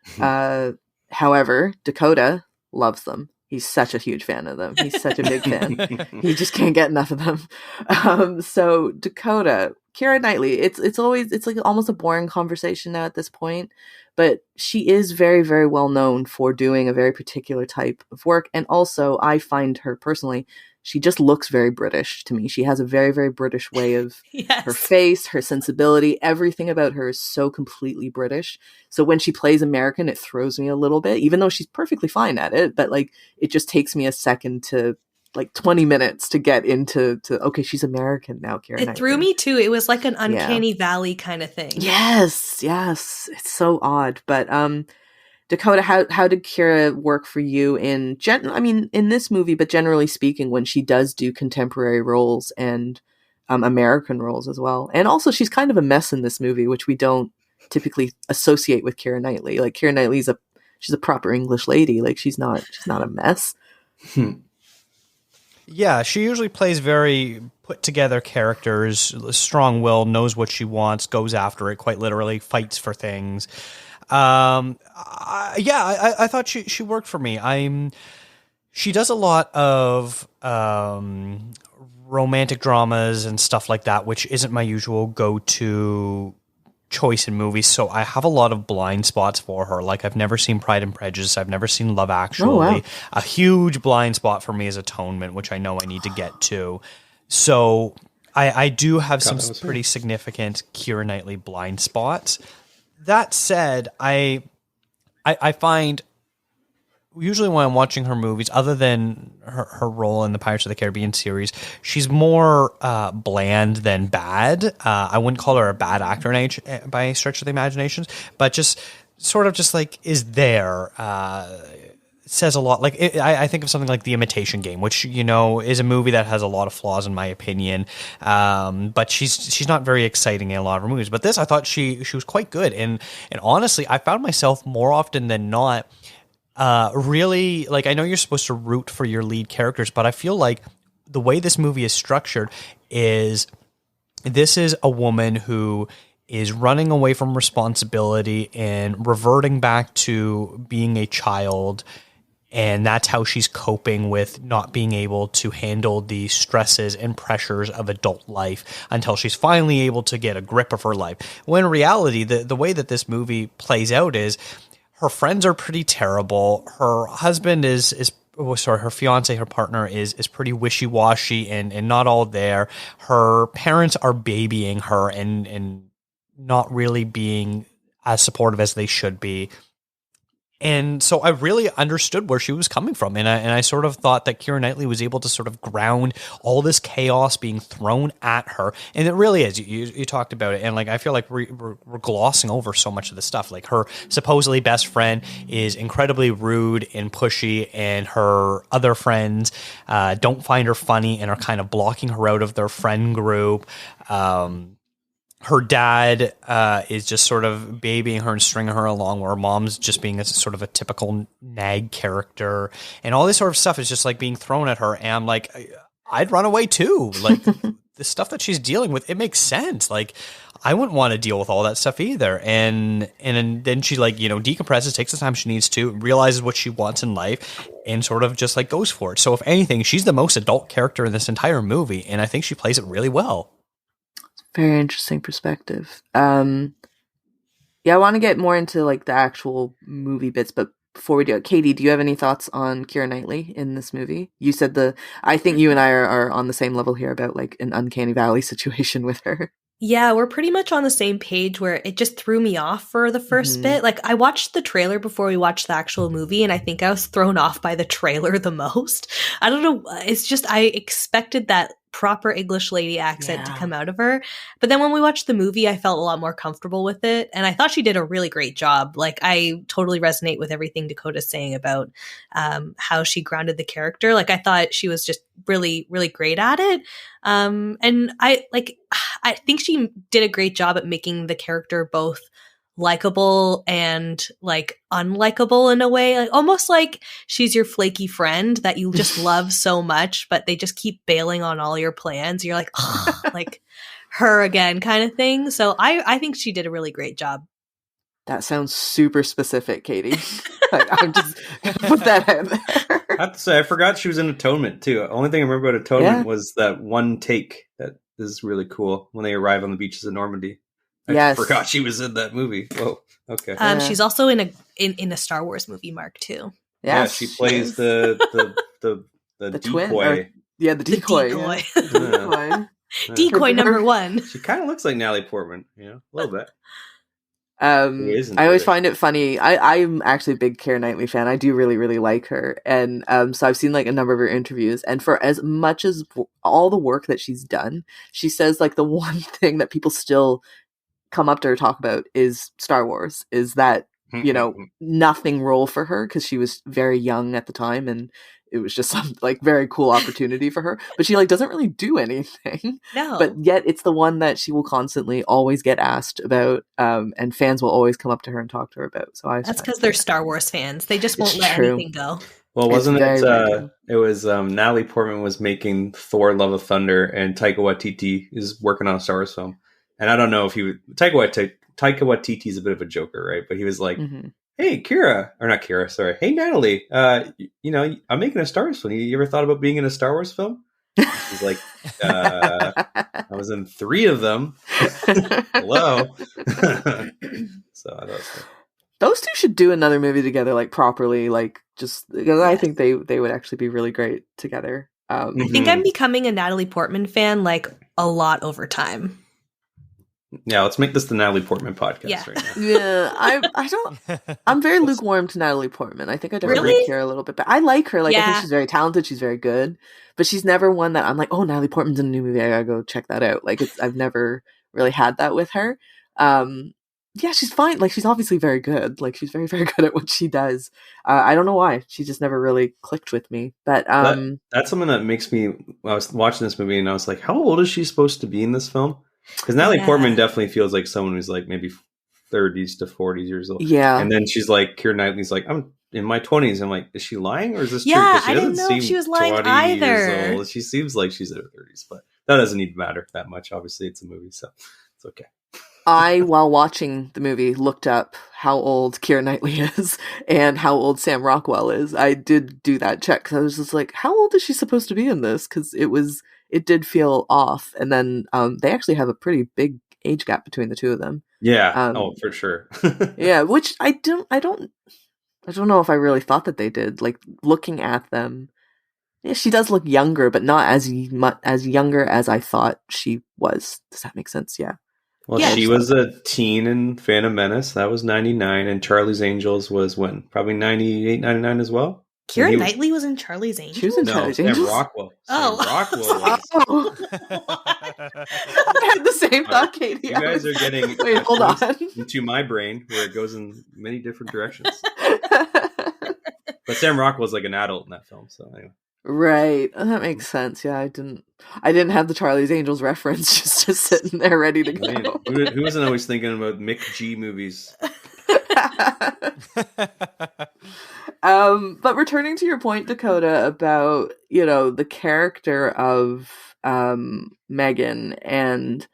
However, Dakota, loves them. He's such a huge fan of them. He's such a big fan. He just can't get enough of them. So Dakota, Kiera Knightly, it's like almost a boring conversation now at this point, but she is very, very well known for doing a very particular type of work. And also I find her personally, she just looks very British to me. She has a very, very British way of her face, her sensibility. Everything about her is so completely British. So when she plays American, it throws me a little bit, even though she's perfectly fine at it. But like, it just takes me a second to like 20 minutes to get into okay, she's American now, Kiera Knightly. It threw me too. It was like an uncanny valley kind of thing. Yes. It's so odd. But Dakota, how did Kiera work for you in this movie, but generally speaking, when she does do contemporary roles and American roles as well? And also, she's kind of a mess in this movie, which we don't typically associate with Kiera Knightly. Like Kiera Knightly's she's a proper English lady. Like she's not a mess. Yeah, she usually plays very put together characters, strong will, knows what she wants, goes after it, quite literally, fights for things. I thought she worked for me. She does a lot of romantic dramas and stuff like that, which isn't my usual go-to choice in movies. So I have a lot of blind spots for her. Like I've never seen Pride and Prejudice. I've never seen Love Actually. Oh, wow. A huge blind spot for me is Atonement, which I know I need to get to. So I do have some pretty significant Kiera Knightly blind spots. That said, I find usually when I'm watching her movies, other than her role in the Pirates of the Caribbean series, she's more bland than bad. I wouldn't call her a bad actor by any stretch of the imagination, but just sort of just like is there. Says a lot. Like I think of something like The Imitation Game, which is a movie that has a lot of flaws in my opinion. But she's not very exciting in a lot of her movies. But this, I thought she was quite good. And honestly, I found myself more often than not, really like I know you're supposed to root for your lead characters, but I feel like the way this movie is structured is this is a woman who is running away from responsibility and reverting back to being a child. And that's how she's coping with not being able to handle the stresses and pressures of adult life until she's finally able to get a grip of her life. When in reality, the way that this movie plays out is her friends are pretty terrible. Her husband her fiance, her partner is pretty wishy-washy and not all there. Her parents are babying her and not really being as supportive as they should be. And so I really understood where she was coming from. And I sort of thought that Kiera Knightly was able to sort of ground all this chaos being thrown at her. And it really is. You talked about it. And like, I feel like we're glossing over so much of the stuff. Like her supposedly best friend is incredibly rude and pushy, and her other friends don't find her funny and are kind of blocking her out of their friend group. Her dad is just sort of babying her and stringing her along, where her mom's just being a sort of a typical nag character, and all this sort of stuff is just like being thrown at her. And I'm like, I'd run away too. Like the stuff that she's dealing with, it makes sense. Like I wouldn't want to deal with all that stuff either. And then she like, decompresses, takes the time she needs to, realizes what she wants in life, and sort of just like goes for it. So if anything, she's the most adult character in this entire movie, and I think she plays it really well. Very interesting perspective. I want to get more into like the actual movie bits, but before we do it, Katie, do you have any thoughts on Kiera Knightly in this movie? You said I think you and I are on the same level here about like an uncanny valley situation with her. Yeah, we're pretty much on the same page, where it just threw me off for the first bit. Like I watched the trailer before we watched the actual movie, and I think I was thrown off by the trailer the most. I don't know. It's just, I expected that proper English lady accent to come out of her. But then when we watched the movie, I felt a lot more comfortable with it. And I thought she did a really great job. Like I totally resonate with everything Dakota's saying about how she grounded the character. Like I thought she was just really, really great at it. And I think she did a great job at making the character both likable and like unlikable in a way, like almost like she's your flaky friend that you just love so much, but they just keep bailing on all your plans. You're like, oh, like her again kind of thing. So I think she did a really great job. That sounds super specific, Katie. I'm just gonna put that out there. I have to say, I forgot she was in Atonement too. The only thing I remember about Atonement was that one take that is really cool when they arrive on the beaches of Normandy. I forgot she was in that movie. Whoa, okay. She's also in a Star Wars movie, Mark, too. Yeah, she plays the decoy. Twin, the decoy. The decoy. Decoy number 1. She kind of looks like Natalie Portman, a little bit. I always find it funny. I'm actually a big Kiera Knightly fan. I do really, really like her. And so I've seen like a number of her interviews. And for as much as all the work that she's done, she says like the one thing that people still come up to her talk about is Star Wars. Is that, nothing role for her because she was very young at the time and it was just some like very cool opportunity for her, but she like doesn't really do anything. No. But yet it's the one that she will constantly always get asked about, and fans will always come up to her and talk to her about. So that's because they're Star Wars fans. They just won't let anything go. Well, wasn't it? It was Natalie Portman was making Thor: Love of Thunder, and Taika Waititi is working on a Star Wars film. And I don't know if Taika Waititi is a bit of a joker, right? But he was like. Mm-hmm. Hey, Hey, Natalie, I'm making a Star Wars film. You ever thought about being in a Star Wars film? He's like, I was in 3 of them. Hello. So I thought those two should do another movie together, like properly, like just because I think they would actually be really great together. I think I'm becoming a Natalie Portman fan, like a lot over time. Yeah, let's make this the Natalie Portman podcast right now. Yeah, I don't. I'm very lukewarm to Natalie Portman. I think I definitely like her a little bit, but I like her. Like I think she's very talented. She's very good, but she's never one that I'm like, oh, Natalie Portman's in a new movie. I gotta go check that out. Like I've never really had that with her. Yeah, she's fine. Like she's obviously very good. Like she's very, very good at what she does. I don't know why. She just never really clicked with me. But that's something that makes me. I was watching this movie and I was like, how old is she supposed to be in this film? Because Natalie Portman definitely feels like someone who's like maybe 30s to 40s years old. Yeah. And then she's like, Kiera Knightley's like, I'm in my 20s. I'm like, is she lying or is this true? Yeah, she I didn't know if she was lying either. She seems like she's in her 30s, but that doesn't even matter that much. Obviously, it's a movie, so it's okay. I, while watching the movie, looked up how old Kiera Knightly is and how old Sam Rockwell is. I did do that check because I was just like, how old is she supposed to be in this? Because it did feel off. And then they actually have a pretty big age gap between the two of them. Yeah. For sure. Yeah, which I don't know if I really thought that they did. Like looking at them, yeah, she does look younger, but not as younger as I thought she was. Does that make sense? Yeah. Well, she was a teen in Phantom Menace. That was 99. And Charlie's Angels was when? Probably 98, 99 as well? Kiera Knightly was in Charlie's Angels? She was in Charlie's Angels? Sam Rockwell. Oh. Sam Rockwell was. I had the same thought, Katie. You guys are getting Wait, hold on. into my brain where it goes in many different directions. But Sam Rockwell's like an adult in that film, so anyway. Right. That makes sense. Yeah, I didn't have the Charlie's Angels reference just sitting there ready to go. Who isn't always thinking about Mick G movies? But returning to your point, Dakota, about, the character of Megan, and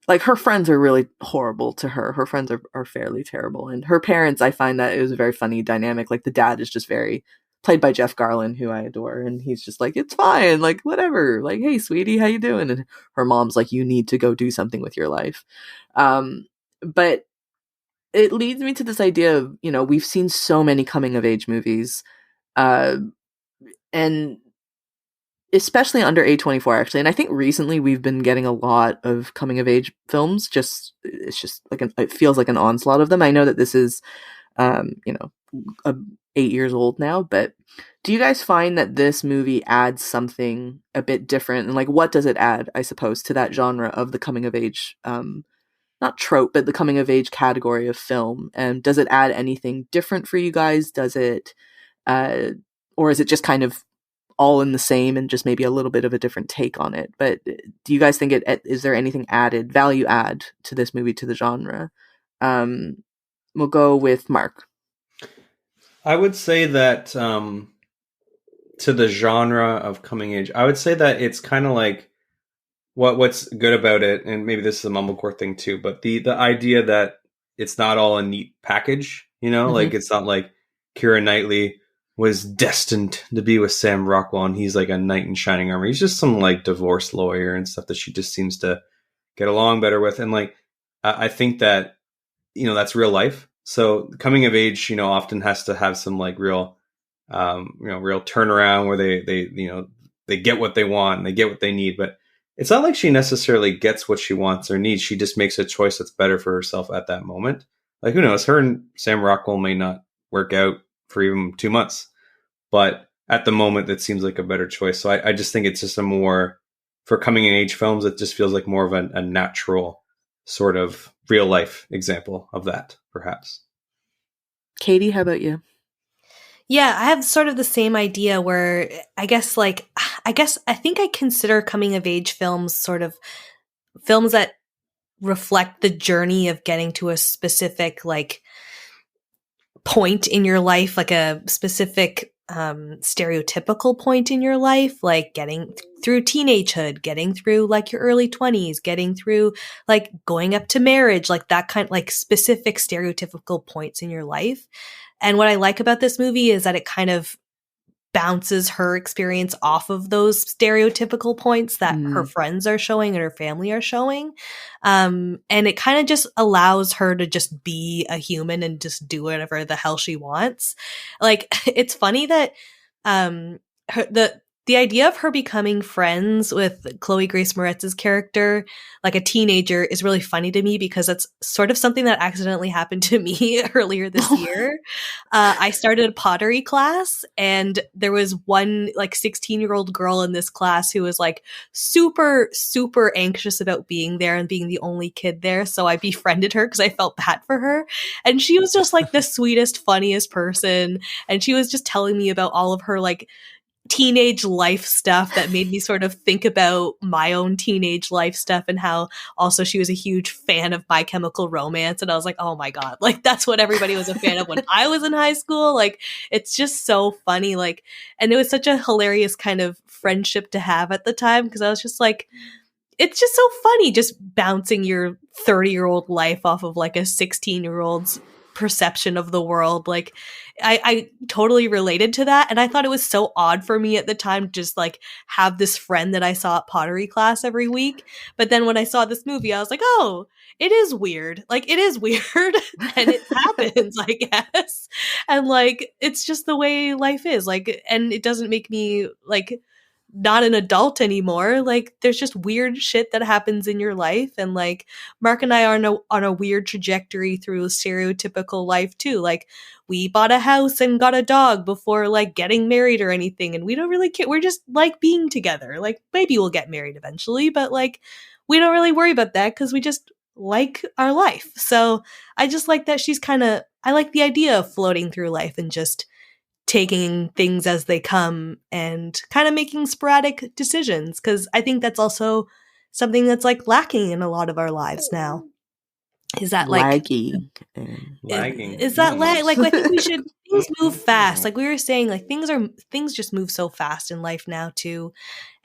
like her friends are really horrible to her. Her friends are fairly terrible. And her parents, I find that it was a very funny dynamic. Like the dad is just very played by Jeff Garlin, who I adore, and he's just like, it's fine, like whatever, like, hey sweetie, how you doing? And her mom's like, you need to go do something with your life. But it leads me to this idea of, we've seen so many coming of age movies, and especially under A24 actually, and I think recently we've been getting a lot of coming of age films. It's just like it feels like an onslaught of them. I know that this is 8 years old now, but do you guys find that this movie adds something a bit different? And like, what does it add, I suppose, to that genre of the coming of age, not trope, but the coming of age category of film? And does it add anything different for you guys? Does it, or is it just kind of all in the same and just maybe a little bit of a different take on it? But do you guys think is there anything value add to this movie, to the genre? We'll go with Mark. I would say that to the genre of coming age, I would say that it's kind of like what's good about it, and maybe this is a mumblecore thing too, but the idea that it's not all a neat package, like it's not like Kiera Knightly was destined to be with Sam Rockwell and he's like a knight in shining armor. He's just some like divorce lawyer and stuff that she just seems to get along better with. And like, I think that, that's real life. So coming of age, often has to have some like real, real turnaround where they get what they want and they get what they need. But it's not like she necessarily gets what she wants or needs. She just makes a choice that's better for herself at that moment. Like, who knows? Her and Sam Rockwell may not work out for even 2 months, but at the moment, that seems like a better choice. So I just think it's just a more, for coming in age films, it just feels like more of a natural sort of real life example of that, perhaps. Katie, how about you? Yeah, I have sort of the same idea where I think I consider coming of age films sort of films that reflect the journey of getting to a specific like point in your life, like a specific stereotypical point in your life, like getting through teenagehood, getting through like your early 20s, getting through like going up to marriage, like that kind of like specific stereotypical points in your life. And what I like about this movie is that it kind of bounces her experience off of those stereotypical points that her friends are showing and her family are showing. And it kind of just allows her to just be a human and just do whatever the hell she wants. Like, it's funny that the idea of her becoming friends with Chloë Grace Moretz's character, like a teenager, is really funny to me because it's sort of something that accidentally happened to me earlier this year. I started a pottery class, and there was one like 16-year-old girl in this class who was like super, super anxious about being there and being the only kid there. So I befriended her because I felt bad for her. And she was just like the sweetest, funniest person. And she was just telling me about all of her like teenage life stuff that made me sort of think about my own teenage life stuff, and how also she was a huge fan of My Chemical Romance. And I was like, oh my God, like that's what everybody was a fan of when I was in high school. Like, it's just so funny. Like, and it was such a hilarious kind of friendship to have at the time, because I was just like, it's just so funny just bouncing your 30-year-old life off of like a 16-year-old's perception of the world. Like, I totally related to that, and I thought it was so odd for me at the time to just like have this friend that I saw at pottery class every week. But then when I saw this movie, I was like, oh, it is weird. Like, it is weird and it happens, I guess. And like, it's just the way life is. Like, and it doesn't make me like not an adult anymore. Like, there's just weird shit that happens in your life, and like Mark and I are on a weird trajectory through stereotypical life too. Like, we bought a house and got a dog before like getting married or anything, and we don't really care. We're just like being together. Like, maybe we'll get married eventually, but like we don't really worry about that because we just like our life. So I just like that she's I like the idea of floating through life and just taking things as they come and kind of making sporadic decisions, because I think that's also something that's like lacking in a lot of our lives now. Is that like lagging? Is that like I think we should things move fast. Like we were saying, like things just move so fast in life now too,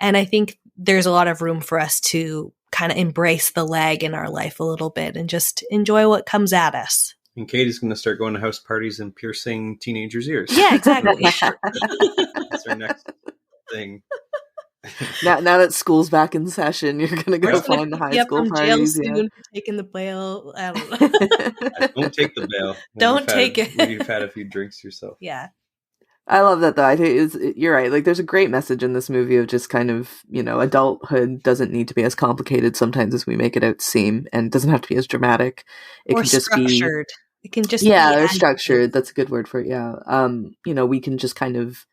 and I think there's a lot of room for us to kind of embrace the lag in our life a little bit and just enjoy what comes at us. And Katie's going to start going to house parties and piercing teenagers' ears. Yeah, exactly. That's our next thing. Now that school's back in session, you're going to go find the high school parties. Soon for taking the bail. I don't know. Don't take the bail. Don't take it. When you've had a few drinks yourself. Yeah. I love that though. I think you're right. Like, there's a great message in this movie of just kind of, adulthood doesn't need to be as complicated sometimes as we make it out to seem, and it doesn't have to be as dramatic. It or can just structured. It can just or structured. That's a good word for it. Yeah. We can just kind of,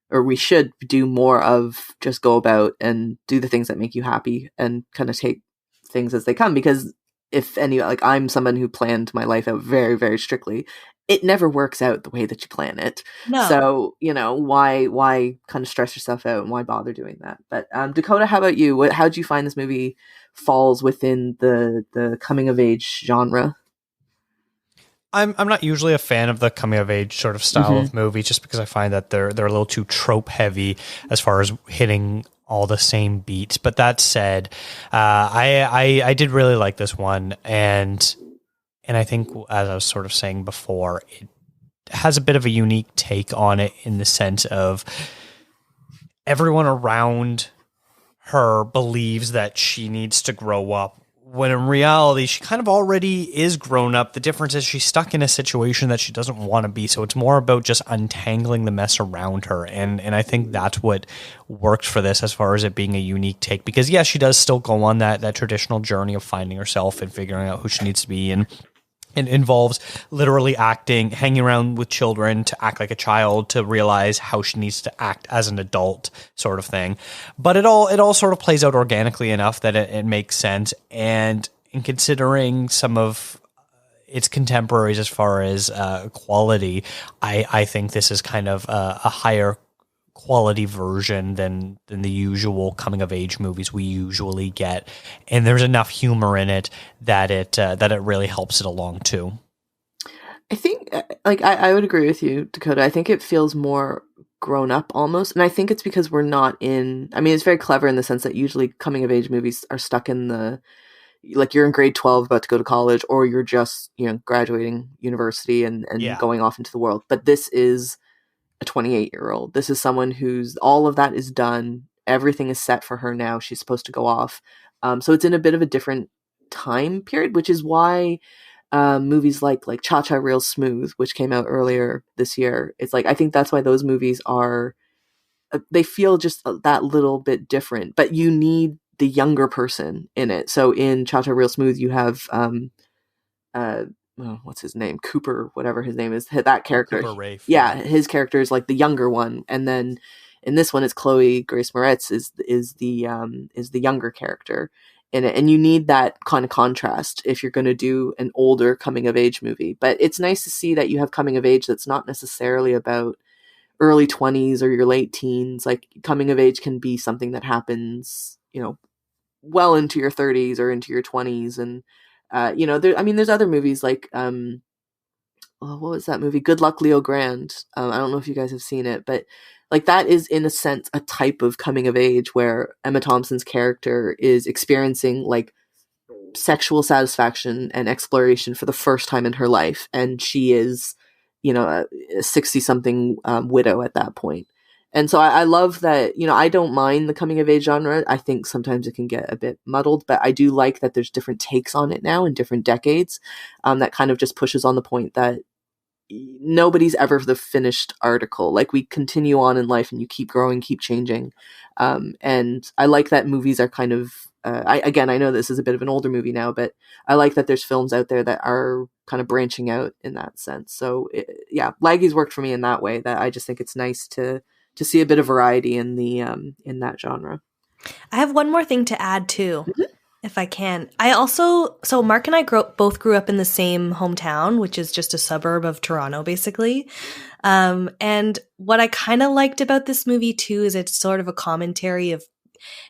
or we should do more of just go about and do the things that make you happy and kind of take things as they come. Because I'm someone who planned my life out very, very strictly. It never works out the way that you plan it. No. So, why kind of stress yourself out, and why bother doing that? But Dakota, how about you? How do you find this movie falls within the coming of age genre? I'm not usually a fan of the coming of age sort of style of movie, just because I find that they're a little too trope heavy as far as hitting all the same beats. But that said, I did really like this one, and And I think, as I was sort of saying before, it has a bit of a unique take on it in the sense of everyone around her believes that she needs to grow up, when in reality, she kind of already is grown up. The difference is she's stuck in a situation that she doesn't want to be. So it's more about just untangling the mess around her. And I think that's what worked for this as far as it being a unique take. Because, yeah, she does still go on that traditional journey of finding herself and figuring out who she needs to be. And it involves literally acting, hanging around with children to act like a child, to realize how she needs to act as an adult, sort of thing. But it all sort of plays out organically enough that it makes sense. And in considering some of its contemporaries as far as quality, I think this is kind of a higher quality version than the usual coming of age movies we usually get, and there's enough humor in it that it really helps it along too. I think, like, I would agree with you, Dakota. I think it feels more grown up almost, and I think it's because we're not in. I mean, it's very clever in the sense that usually coming of age movies are stuck in the, like, you're in grade 12 about to go to college, or you're just graduating university and going off into the world. But this is a 28-year-old. This is someone who's, all of that is done. Everything is set for her now. She's supposed to go off. So it's in a bit of a different time period, which is why movies like Cha-Cha Real Smooth, which came out earlier this year, it's like, I think that's why those movies are, they feel just that little bit different, but you need the younger person in it. So in Cha-Cha Real Smooth, you have, what's his name? Cooper, whatever his name is, that character. Cooper Rafe. Yeah, his character is like the younger one, and then in this one, it's Chloë Grace Moretz is the younger character in it, and you need that kind of contrast if you're going to do an older coming of age movie. But it's nice to see that you have coming of age that's not necessarily about early 20s or your late teens. Like, coming of age can be something that happens, well into your 30s or into your 20s, and there's other movies like, what was that movie? Good Luck, Leo Grand. I don't know if you guys have seen it, but like, that is in a sense a type of coming of age where Emma Thompson's character is experiencing like sexual satisfaction and exploration for the first time in her life. And she is, a 60-something widow at that point. And so I love that, I don't mind the coming of age genre. I think sometimes it can get a bit muddled, but I do like that there's different takes on it now in different decades, that kind of just pushes on the point that nobody's ever the finished article. Like, we continue on in life and you keep growing, keep changing. And I like that movies are kind of, I know this is a bit of an older movie now, but I like that there's films out there that are kind of branching out in that sense. So Laggies worked for me in that way, that I just think it's nice to see a bit of variety in the in that genre. I have one more thing to add too, if I can. So Mark and I both grew up in the same hometown, which is just a suburb of Toronto, basically. And what I kind of liked about this movie too is it's sort of a commentary of,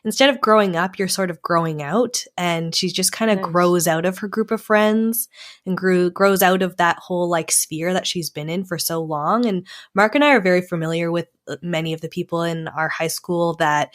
instead of growing up, you're sort of growing out, and she just kind of grows out of her group of friends and grows out of that whole like sphere that she's been in for so long. And Mark and I are very familiar with many of the people in our high school that,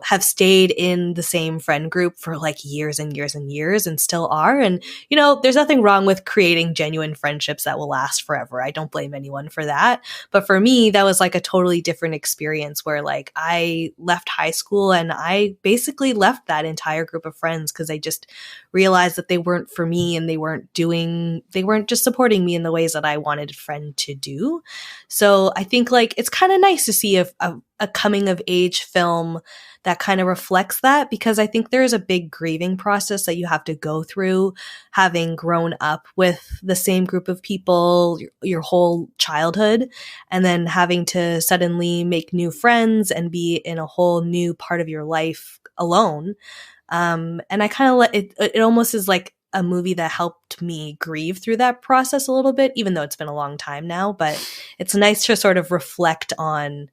have stayed in the same friend group for like years and years and years and still are. And, there's nothing wrong with creating genuine friendships that will last forever. I don't blame anyone for that. But for me, that was like a totally different experience where like I left high school and I basically left that entire group of friends because I just realized that they weren't for me, and they weren't just supporting me in the ways that I wanted a friend to do. So I think like it's kind of nice to see a coming of age film that kind of reflects that, because I think there is a big grieving process that you have to go through, having grown up with the same group of people your whole childhood, and then having to suddenly make new friends and be in a whole new part of your life alone. And I kind of it almost is like a movie that helped me grieve through that process a little bit, even though it's been a long time now. But it's nice to sort of reflect on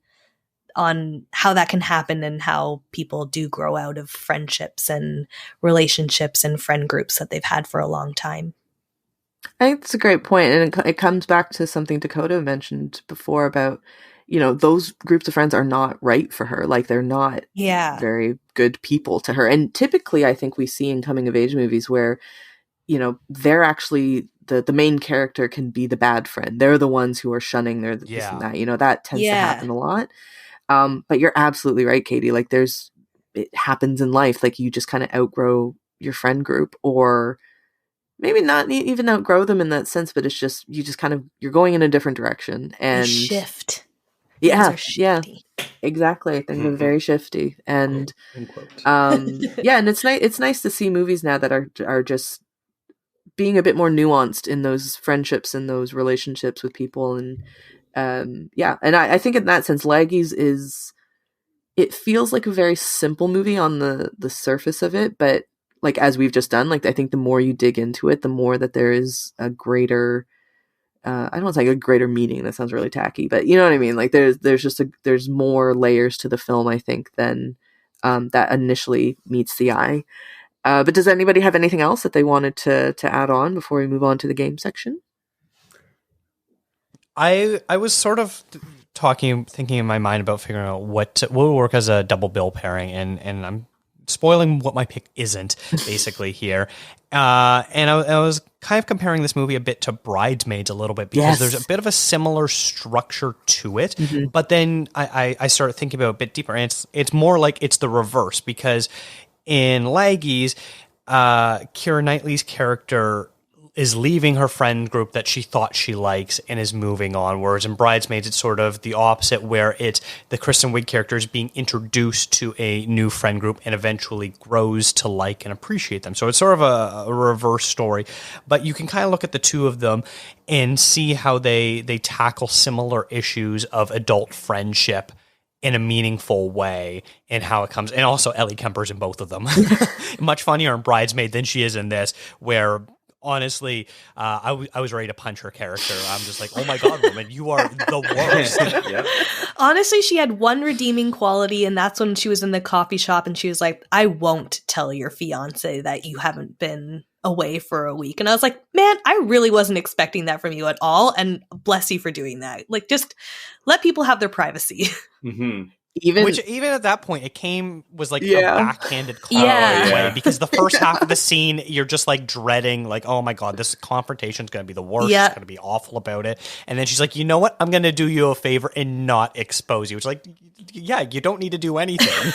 how that can happen and how people do grow out of friendships and relationships and friend groups that they've had for a long time. I think it's a great point, and it comes back to something Dakota mentioned before about, those groups of friends are not right for her. Like, they're not very good people to her. And typically, I think we see in coming of age movies where, they're actually the main character can be the bad friend. They're the ones who are shunning their this and that. You know, that tends to happen a lot. But you're absolutely right, Katie. Like it happens in life. Like you just kind of outgrow your friend group, or maybe not even outgrow them in that sense, but it's just, you're going in a different direction and you shift. Yeah. Exactly. I think they're very shifty. And, and it's nice to see movies now that are just being a bit more nuanced in those friendships and those relationships with people. And, and I think in that sense, Laggies it feels like a very simple movie on the surface of it, but like, as we've just done, like, I think the more you dig into it, the more that there is a greater, I don't want to say a greater meaning. That sounds really tacky, but you know what I mean? Like there's more layers to the film, I think, than that initially meets the eye. But does anybody have anything else that they wanted to add on before we move on to the game section? I was sort of thinking in my mind about figuring out what will work as a double bill pairing, and I'm spoiling what my pick isn't basically here. And I was kind of comparing this movie a bit to Bridesmaids a little bit, because there's a bit of a similar structure to it. Mm-hmm. But then I started thinking about it a bit deeper, and it's more like it's the reverse, because in Laggies, Kiera Knightly's character is leaving her friend group that she thought she likes and is moving on. Whereas in Bridesmaids, it's sort of the opposite, where it's the Kristen Wiig character is being introduced to a new friend group and eventually grows to like and appreciate them. So it's sort of a reverse story. But you can kind of look at the two of them and see how they tackle similar issues of adult friendship in a meaningful way, and how it comes. And also Ellie Kemper's in both of them. Much funnier in Bridesmaid than she is in this, where honestly, I was ready to punch her character. I'm just like, oh my God, woman, you are the worst. Yep. Honestly, she had one redeeming quality, and that's when she was in the coffee shop and she was like, I won't tell your fiance that you haven't been away for a week. And I was like, man, I really wasn't expecting that from you at all. And bless you for doing that. Like, just let people have their privacy. Mm-hmm. Even at that point, it was like a backhanded compliment way, because the first half of the scene, you're just like dreading, like, oh my God, this confrontation is going to be the worst. It's going to be awful about it. And then she's like, you know what? I'm going to do you a favor and not expose you. It's like, yeah, you don't need to do anything.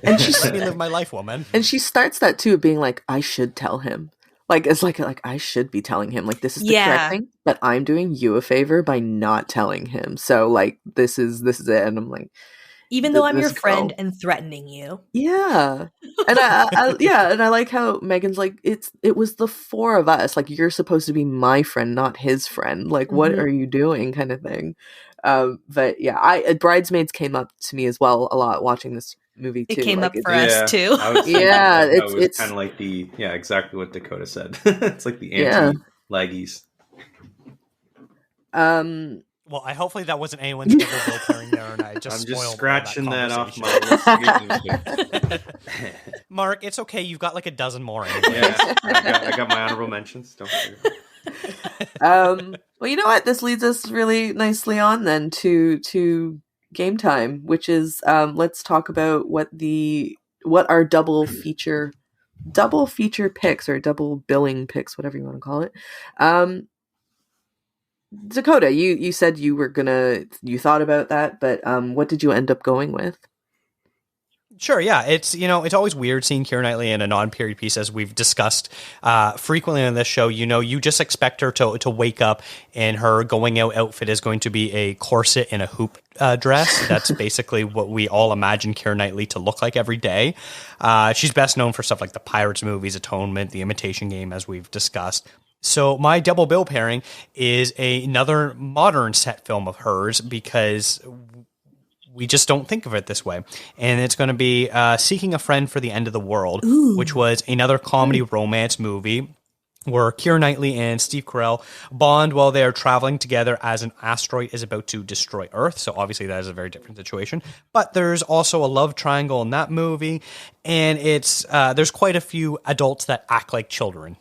And let me live my life, woman. And she starts that too, being like, I should tell him. Like, it's like I should be telling him, like, this is the correct thing, but I'm doing you a favor by not telling him. So like, this is it. And I'm like, even though I'm your friend and threatening you. Yeah. And I like how Megan's like, it was the four of us. Like, you're supposed to be my friend, not his friend. Like, what are you doing, kind of thing. But yeah, Bridesmaids came up to me as well a lot watching this movie too. It came up for us too. It's kind of like exactly what Dakota said. It's like the anti-Laggies. Well, hopefully that wasn't anyone's double bill pairing there, and I'm just scratching that off my list. Mark, it's okay. You've got like a dozen more. Anyway. Yeah, I got my honorable mentions. Don't worry. Well, you know what? This leads us really nicely on then to game time, which is let's talk about what our double feature picks, or double billing picks, whatever you want to call it. Dakota, you said you thought about that, but what did you end up going with? Sure, yeah. It's always weird seeing Kiera Knightly in a non-period piece, as we've discussed frequently on this show. You just expect her to wake up and her going out outfit is going to be a corset and a hoop dress. That's basically what we all imagine Kiera Knightly to look like every day. She's best known for stuff like the Pirates movies, Atonement, The Imitation Game, as we've discussed. So my double bill pairing is another modern set film of hers, because we just don't think of it this way. And it's going to be Seeking a Friend for the End of the World, which was another comedy romance movie where Kiera Knightly and Steve Carell bond while they are traveling together as an asteroid is about to destroy Earth. So obviously that is a very different situation. But there's also a love triangle in that movie, and it's there's quite a few adults that act like children.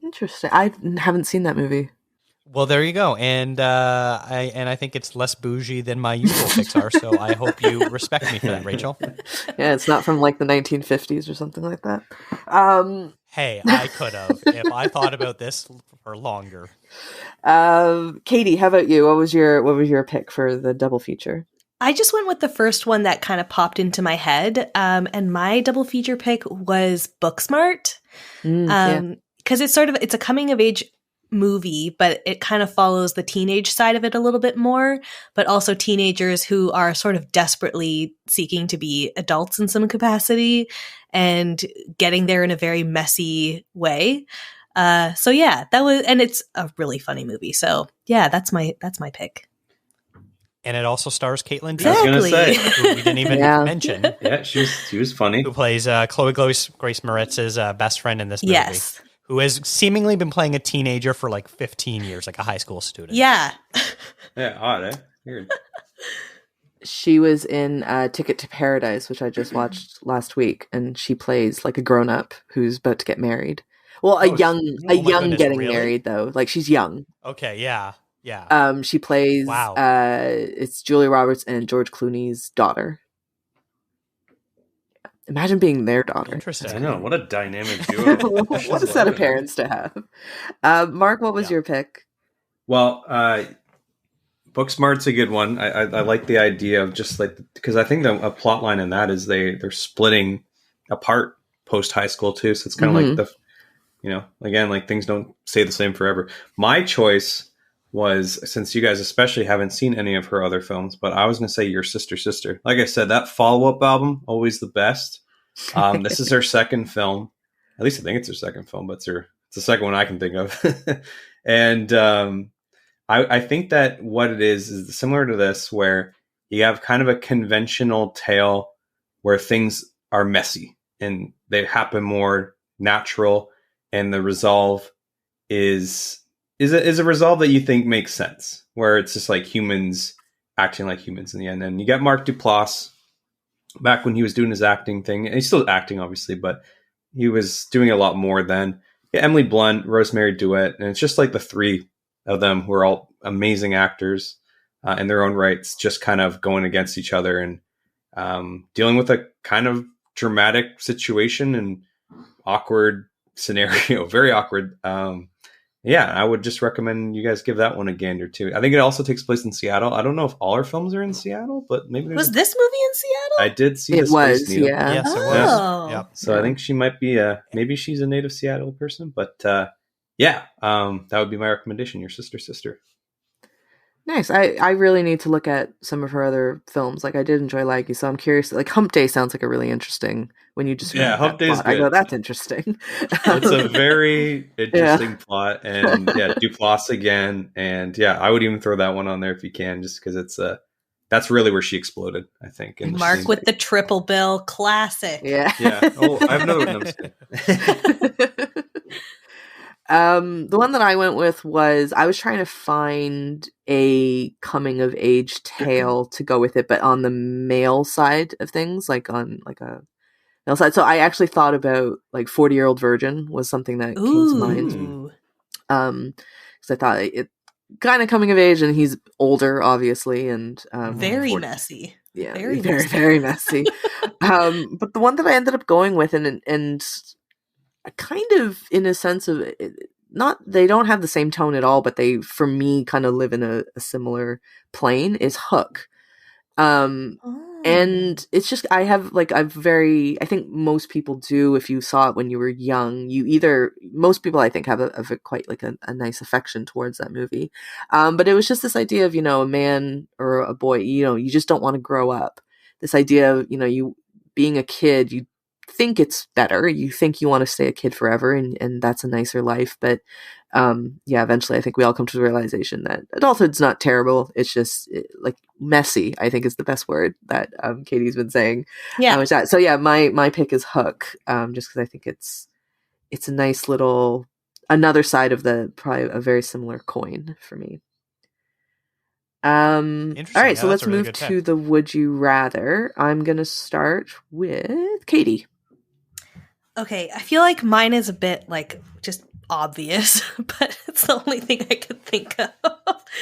Interesting. I haven't seen that movie. Well, there you go, and I think it's less bougie than my usual picks are. So I hope you respect me for that, Rachel. Yeah, it's not from like the 1950s or something like that. Hey, I could have if I thought about this for longer. Katie, how about you? What was your pick for the double feature? I just went with the first one that kind of popped into my head, and my double feature pick was Booksmart, because it's a coming of age movie, but it kind of follows the teenage side of it a little bit more, but also teenagers who are sort of desperately seeking to be adults in some capacity and getting there in a very messy way. So yeah, and it's a really funny movie. So yeah, that's my pick. And it also stars Caitlin Dean. Exactly. I was going to say. Who we didn't even mention. Yeah, she was funny. Who plays Chloë Grace Moretz's best friend in this movie. Yes. Who has seemingly been playing a teenager for like 15 years, like a high school student. Yeah. Yeah, odd, eh? Weird. She was in Ticket to Paradise, which I just watched last week, and she plays like a grown-up who's about to get married. Well, a young getting married though. Like she's young. Okay, yeah. She plays it's Julia Roberts and George Clooney's daughter. Imagine being their daughter. Interesting. I know, what a dynamic duo. What a set of parents to have. Mark, what was your pick? Well, Booksmart's a good one. I like the idea of just like, because I think a plot line in that is they're splitting apart post high school too. So it's kind of like again, like things don't stay the same forever. My choice was, since you guys especially haven't seen any of her other films, but I was going to say Your Sister Sister. Like I said, that follow-up album, always the best. This is her second film. At least I think it's her second film, but it's the second one I can think of. And I think that what it is similar to this, where you have kind of a conventional tale where things are messy and they happen more natural, and the resolve is a resolve that you think makes sense, where it's just like humans acting like humans in the end. And you got Mark Duplass back when he was doing his acting thing, and he's still acting obviously, but he was doing a lot more then. Yeah, Emily Blunt, Rosemary DeWitt, and it's just like the three of them who are all amazing actors in their own rights, just kind of going against each other and dealing with a kind of dramatic situation and awkward scenario, very awkward. Yeah, I would just recommend you guys give that one a gander too. I think it also takes place in Seattle. I don't know if all our films are in Seattle, but maybe was this movie in Seattle? I did see it. The was, Space Needle. yeah. Yes, it was. Oh. Yeah. So I think she might be maybe she's a native Seattle person, but that would be my recommendation. Your Sister Sister. Nice. I really need to look at some of her other films. Like I did enjoy Laggies, so I'm curious. Like Hump Day sounds like a really interesting. When you just Hump Day is good. I go, that's interesting. It's a very interesting plot, and Duplass again, and I would even throw that one on there if you can, just because it's that's really where she exploded, I think. In Mark with the triple bill, classic. Yeah. Oh, I have another one. The one that I went with was, I was trying to find a coming of age tale to go with it, but on the male side of things, like on like a male side. So I actually thought about like 40-Year-Old Virgin was something that came to mind. Because I thought it kind of coming of age, and he's older, obviously, and very messy. Yeah, very messy. But the one that I ended up going with, and kind of in a sense of they don't have the same tone at all, but they, for me, kind of live in a similar plane, is Hook. And it's just, I think most people do, if you saw it when you were young, most people I think have a quite like a nice affection towards that movie. But it was just this idea of, a man or a boy, you just don't want to grow up. This idea of, you being a kid, you think it's better. You think you want to stay a kid forever, and that's a nicer life. But eventually I think we all come to the realization that adulthood's not terrible. It's just like messy, I think is the best word that Katie's been saying. Yeah. So yeah, my pick is Hook, just because I think it's a nice little, another side of probably a very similar coin for me. All right, so let's move to the Would You Rather. I'm gonna start with Katie. Okay, I feel like mine is a bit like just obvious, but it's the only thing I could think of.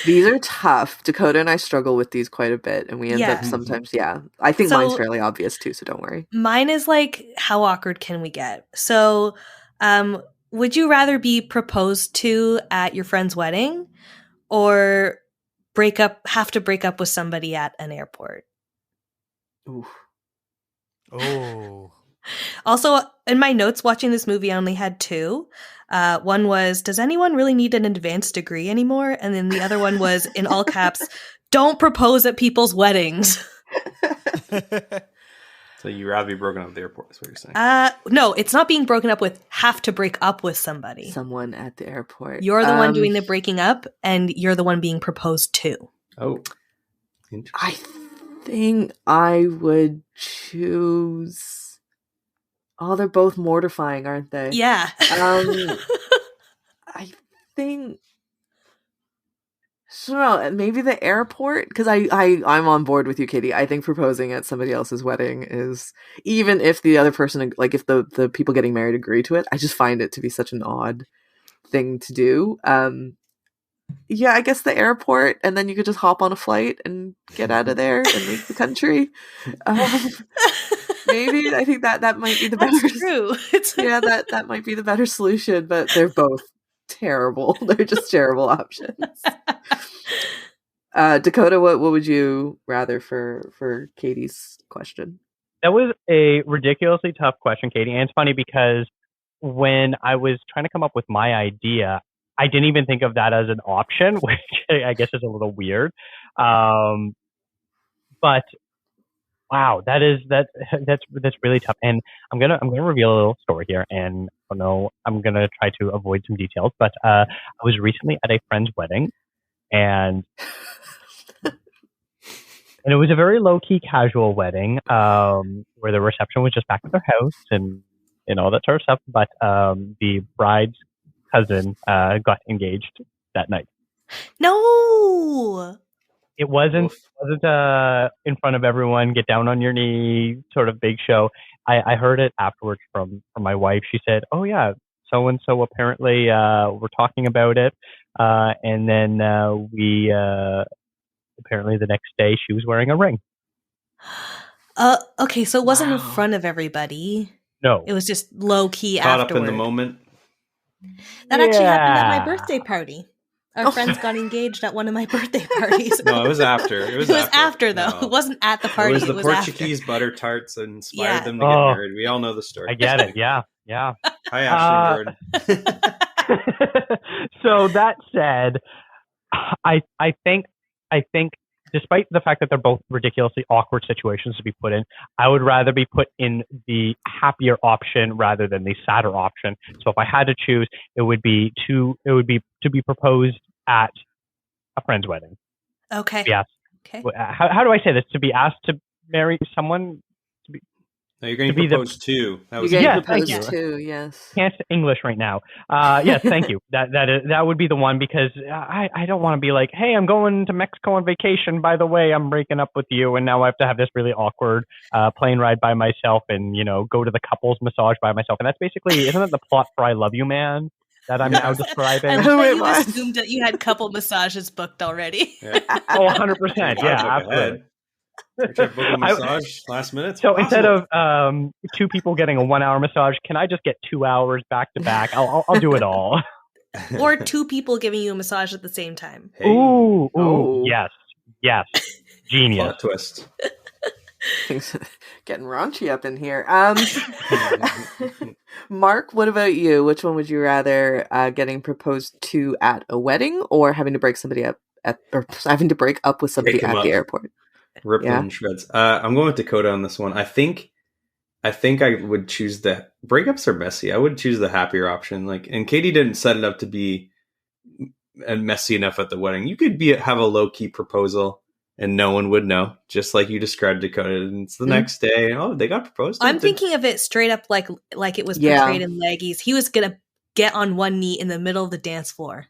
These are tough. Dakota and I struggle with these quite a bit, and we end up sometimes, I think mine's fairly obvious too, so don't worry. Mine is like, how awkward can we get? So, would you rather be proposed to at your friend's wedding or have to break up with somebody at an airport? Ooh. Oh. Also, in my notes watching this movie, I only had two. One was, does anyone really need an advanced degree anymore? And then the other one was, in all caps, don't propose at people's weddings. So you'd rather be broken up at the airport, is what you're saying? No, it's not being broken up with, have to break up with somebody. Someone at the airport. You're the one doing the breaking up, and you're the one being proposed to. Oh. I think I would choose... Oh, they're both mortifying, aren't they? Yeah. I think... I don't know, maybe the airport? Because I'm on board with you, Katie. I think proposing at somebody else's wedding is... Even if the other person, like if the people getting married agree to it, I just find it to be such an odd thing to do. Yeah, I guess the airport, and then you could just hop on a flight and get out of there and leave the country. Maybe I think that might be the better. That's true. That might be the better solution, but they're both terrible. They're just terrible options. Dakota, what would you rather for Katie's question? That was a ridiculously tough question, Katie. And it's funny because when I was trying to come up with my idea, I didn't even think of that as an option, which I guess is a little weird. But wow, that's really tough. And I'm gonna reveal a little story here, and I know I'm gonna try to avoid some details. But I was recently at a friend's wedding, and it was a very low key, casual wedding, where the reception was just back at their house and all that sort of stuff. But the bride's cousin got engaged that night. No, it wasn't in front of everyone, get down on your knee sort of big show. I heard it afterwards from my wife. She said, oh yeah, so and so apparently were talking about it, and then we apparently the next day she was wearing a ring. Okay, so it wasn't in front of everybody. No, it was just low key caught afterward. up in the moment. That actually happened at my birthday party. Our friends got engaged at one of my birthday parties. No, it was after. It was after though. No. It wasn't at the party. It was the Portuguese after. butter tarts that inspired them to get married. We all know the story. I get it. Yeah. Hi, Ashley and Bird. So that said, I think despite the fact that they're both ridiculously awkward situations to be put in, I would rather be put in the happier option rather than the sadder option. So if I had to choose, it would be to be proposed at a friend's wedding. Okay. Yes. Okay. How do I say this? To be asked to marry someone. No, you're getting proposed to. That was proposed to. Yes. Can't English right now. Yes, thank you. That would be the one, because I don't want to be like, hey, I'm going to Mexico on vacation. By the way, I'm breaking up with you, and now I have to have this really awkward plane ride by myself, and go to the couples massage by myself. And that's basically, isn't that the plot for I Love You, Man? That I'm now describing. You assumed that you had couple massages booked already. Yeah. Oh, 100%. Yeah, absolutely. Book a massage last minute. So instead of two people getting a 1 hour massage, can I just get 2 hours back to back? I'll do it all. Or two people giving you a massage at the same time. Hey. Ooh, yes, genius. Plot twist. Things getting raunchy up in here. Mark, what about you? Which one would you rather, getting proposed to at a wedding or having to break somebody up or having to break up with somebody at the airport? Rip them in shreds. I'm going with Dakota on this one. I think I would choose the breakups are messy. I would choose the happier option. And Katie didn't set it up to be messy enough at the wedding. You could have a low key proposal and no one would know, just like you described, Dakota. And it's the next day. Oh, they got proposed to. I'm thinking of it straight up like it was portrayed in Laggies. He was gonna get on one knee in the middle of the dance floor.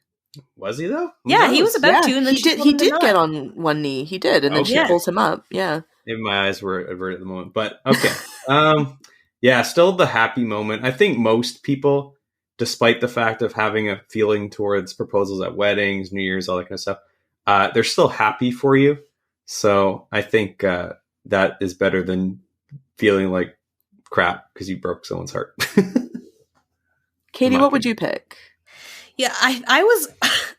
Was he though? Yeah, he was about to, and then he did get on one knee. He did, and then she pulls him up. Yeah. Maybe my eyes were averted at the moment, but okay. Still the happy moment. I think most people despite the fact of having a feeling towards proposals at weddings, New Year's, all that kind of stuff, they're still happy for you. So I think that is better than feeling like crap because you broke someone's heart. Katie, what would you pick? Yeah, I was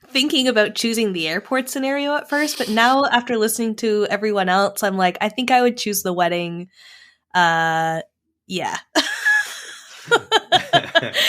thinking about choosing the airport scenario at first, but now after listening to everyone else, I'm like, I think I would choose the wedding. Yeah.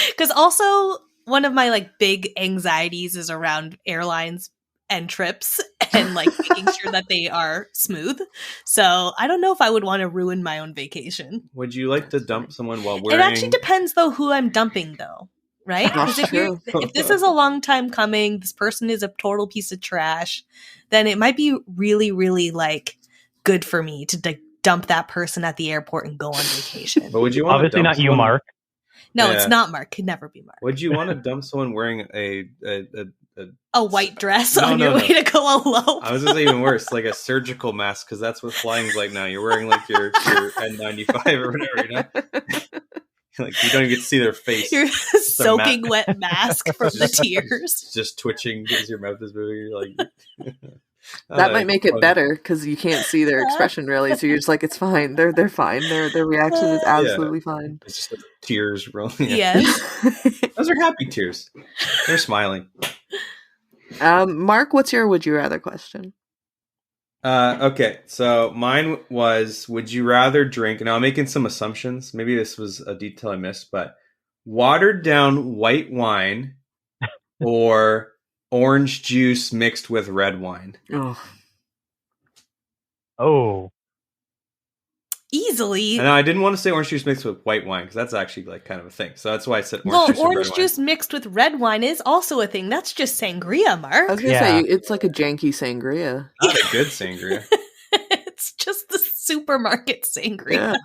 Because also one of my like big anxieties is around airlines and trips and like making sure that they are smooth. So I don't know if I would want to ruin my own vacation. Would you like to dump someone while wearing... It actually depends though who I'm dumping though. Right? Because if this is a long time coming, this person is a total piece of trash, then it might be really, really like good for me to dump that person at the airport and go on vacation. But would you want obviously not you, Mark? No, it's not Mark. Could never be Mark. Would you want to dump someone wearing a white dress on your way to go elope? I was going to say even worse, like a surgical mask, because that's what flying's like now. You're wearing like your N95 or whatever, you know? Like you don't even get to see their face. You're soaking wet mask from the tears. Just twitching because your mouth is moving. You're like... That might make it better because you can't see their expression really. So you're just like, it's fine. They're fine. Their reaction is absolutely fine. It's just like tears rolling. Yes. Those are happy tears. They're smiling. Mark, what's your would you rather question? Okay, so mine was, would you rather drink, and I'm making some assumptions, maybe this was a detail I missed, but watered down white wine or orange juice mixed with red wine? Oh. Easily. And I didn't want to say orange juice mixed with white wine because that's actually like kind of a thing. So that's why I said orange juice mixed with red wine is also a thing. That's just sangria, Mark. I was going to say, it's like a janky sangria. Not a good sangria. It's just the supermarket sangria. Yeah.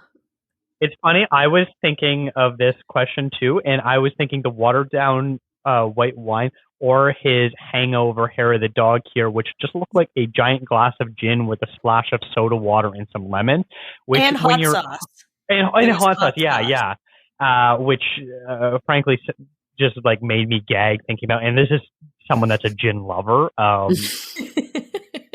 It's funny. I was thinking of this question too, and I was thinking the watered down white wine or his hangover hair of the dog here, which just looked like a giant glass of gin with a splash of soda water and some lemon. Which, and hot sauce. And hot sauce, yeah. Which, frankly, just like made me gag thinking about. And this is someone that's a gin lover.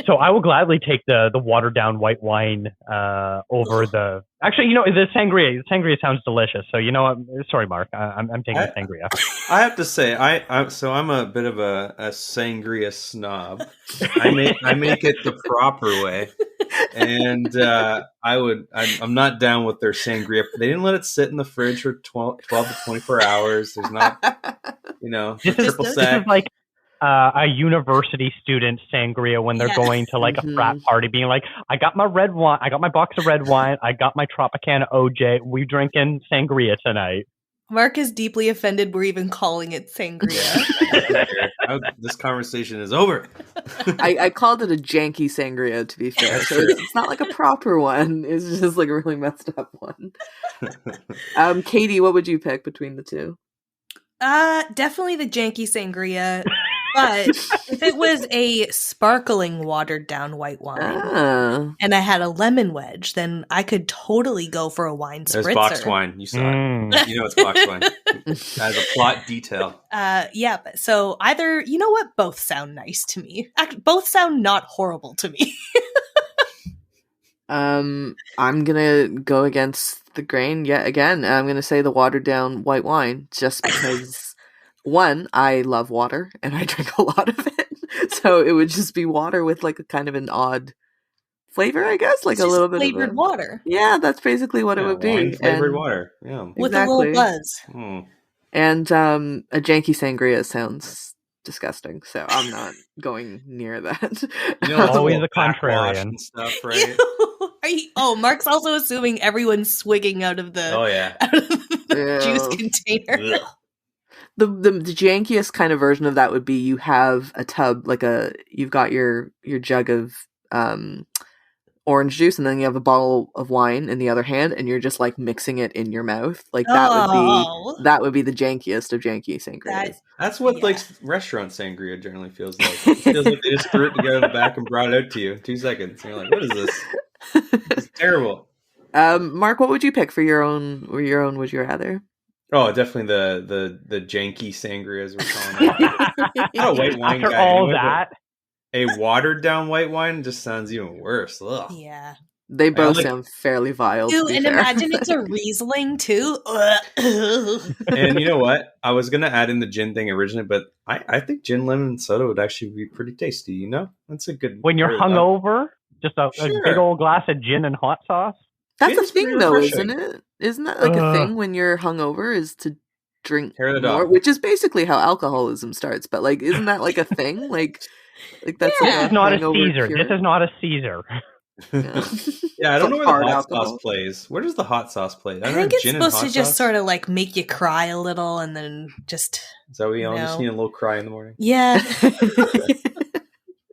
So I will gladly take the watered down white wine over the. Actually, you know, the sangria. Sangria sounds delicious. So you know what? Sorry, Mark. I'm taking the sangria. I have to say, I'm a bit of a sangria snob. I make it the proper way, and I'm not down with their sangria. They didn't let it sit in the fridge for 12 to 24 hours. There's not, you know, triple sec. This is like a university student sangria when they're going to like a frat party, being like, I got my red wine, I got my box of red wine, I got my Tropicana OJ, we drinking sangria tonight. Mark is deeply offended we're even calling it sangria. This conversation is over. I called it a janky sangria, to be fair. So it's not like a proper one. It's just like a really messed up one. Katie, what would you pick between the two? Definitely the janky sangria. But if it was a sparkling watered down white wine and I had a lemon wedge, then I could totally go for a wine spritzer. There's boxed wine. You saw it. You know it's boxed wine. That is a plot detail. Yeah, but so either, you know what? Both sound nice to me. Actually, both sound not horrible to me. I'm gonna go against the grain yet again. I'm gonna say the watered down white wine just because one, I love water and I drink a lot of it, so it would just be water with like a kind of an odd flavor, I guess, like it's a little bit flavored of water. Yeah, that's basically what it would be. Flavored water, yeah, with a little buzz. And a janky sangria sounds disgusting, so I'm not going near that. You know, always a contrarian and stuff, right? Mark's also assuming everyone's swigging out of the juice container. The jankiest kind of version of that would be you have a tub, you've got your jug of orange juice, and then you have a bottle of wine in the other hand, and you're just like mixing it in your mouth. Like that would be the jankiest of janky sangrias. That's what like restaurant sangria generally feels like. It feels like they just threw it together in the back and brought it out to you 2 seconds. And you're like, what is this? It's terrible. Mark, what would you pick for your own would you rather? Oh, definitely the janky sangria, as we're calling it. Not a white wine After guy all anyway, that, a watered down white wine just sounds even worse. Ugh. Yeah. They both sound fairly vile. Ew, To be and fair. imagine it's a Riesling too. And you know what? I was gonna add in the gin thing originally, but I think gin lemon soda would actually be pretty tasty. You know, that's a good. when you're hungover, just a big old glass of gin and hot sauce. That's a Gin's pretty thing, though, refreshing. isn't it? Isn't that like a thing when you're hungover? Is to drink Hair of the more, dog. which is basically how alcoholism starts. But like, isn't that like a thing? Like that's Yeah. like This is not a hangover Caesar. cure? This is not a Caesar. Yeah, I don't know where the Hard hot alcohol. sauce plays. Where does the hot sauce play? I think it's supposed to just sort of like make you cry a little and then just. Is that what you all No. just need a little cry in the morning? Yeah.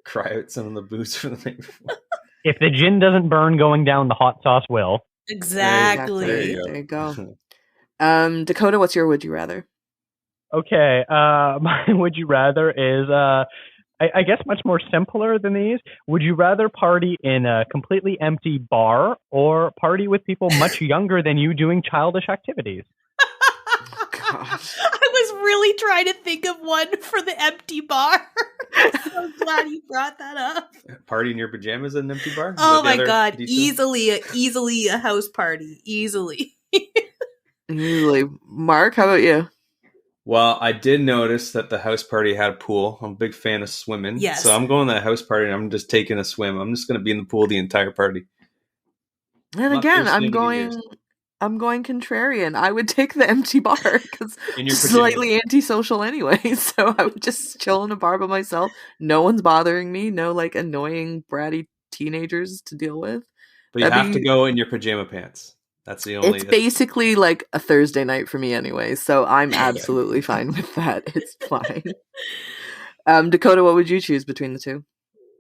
Cry out some of the booze from the night before. If the gin doesn't burn going down, the hot sauce will. Exactly. There you go. Dakota, what's your would you rather? Okay, my would you rather is, I guess much more simpler than these. Would you rather party in a completely empty bar or party with people much younger than you doing childish activities? Gosh. I was really trying to think of one for the empty bar. I'm so glad you brought that up. Party in your pajamas at an empty bar? Is Oh that the my other god, detail? easily a house party. Easily. Usually, Mark, how about you? Well, I did notice that the house party had a pool. I'm a big fan of swimming. Yes. So I'm going to that house party and I'm just taking a swim. I'm just going to be in the pool the entire party. And Not again, piercing any ears. I'm going contrarian. I would take the empty bar because In your slightly antisocial anyway. So I would just chill in a bar by myself. No one's bothering me. No like annoying bratty teenagers to deal with. But you That'd have to be- go in your pajama pants. That's the only... It's basically like a Thursday night for me anyway, so I'm absolutely fine with that. It's fine. Dakota, what would you choose between the two?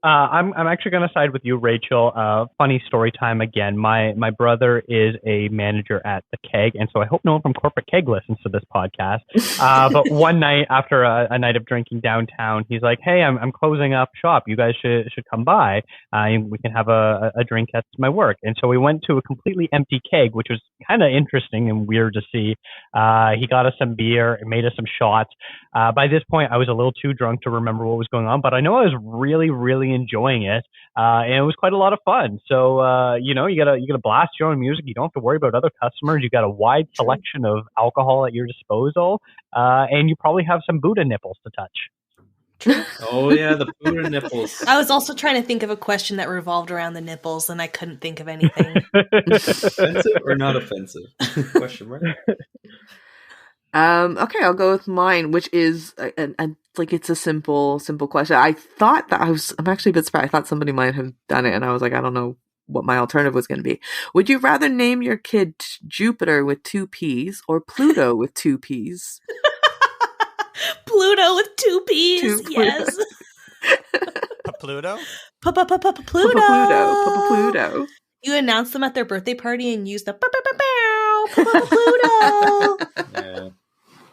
I'm actually going to side with you, Rachel. Funny story time again. My brother is a manager at the Keg, and so I hope no one from corporate Keg listens to this podcast. But one night after a night of drinking downtown, he's like, "Hey, I'm closing up shop. You guys should come by. And we can have a drink at my work." And so we went to a completely empty Keg, which was kind of interesting and weird to see. He got us some beer and made us some shots. By this point, I was a little too drunk to remember what was going on, but I know I was really, really enjoying it, and it was quite a lot of fun. So you gotta blast your own music. You don't have to worry about other customers. You got a wide selection of alcohol at your disposal, and you probably have some Buddha nipples to touch. Oh yeah, the Buddha nipples. I was also trying to think of a question that revolved around the nipples, and I couldn't think of anything. Offensive or not offensive? Question mark. Okay, I'll go with mine, which is like it's a simple question. I thought that I'm actually a bit surprised. I thought somebody might have done it, and I was like, I don't know what my alternative was going to be. Would you rather name your kid Jupiter with 2 P's or Pluto with 2 P's? Pluto with 2 P's, yes. Pluto? Pluto. Pluto. You announce them at their birthday party and use the Pluto. Yeah.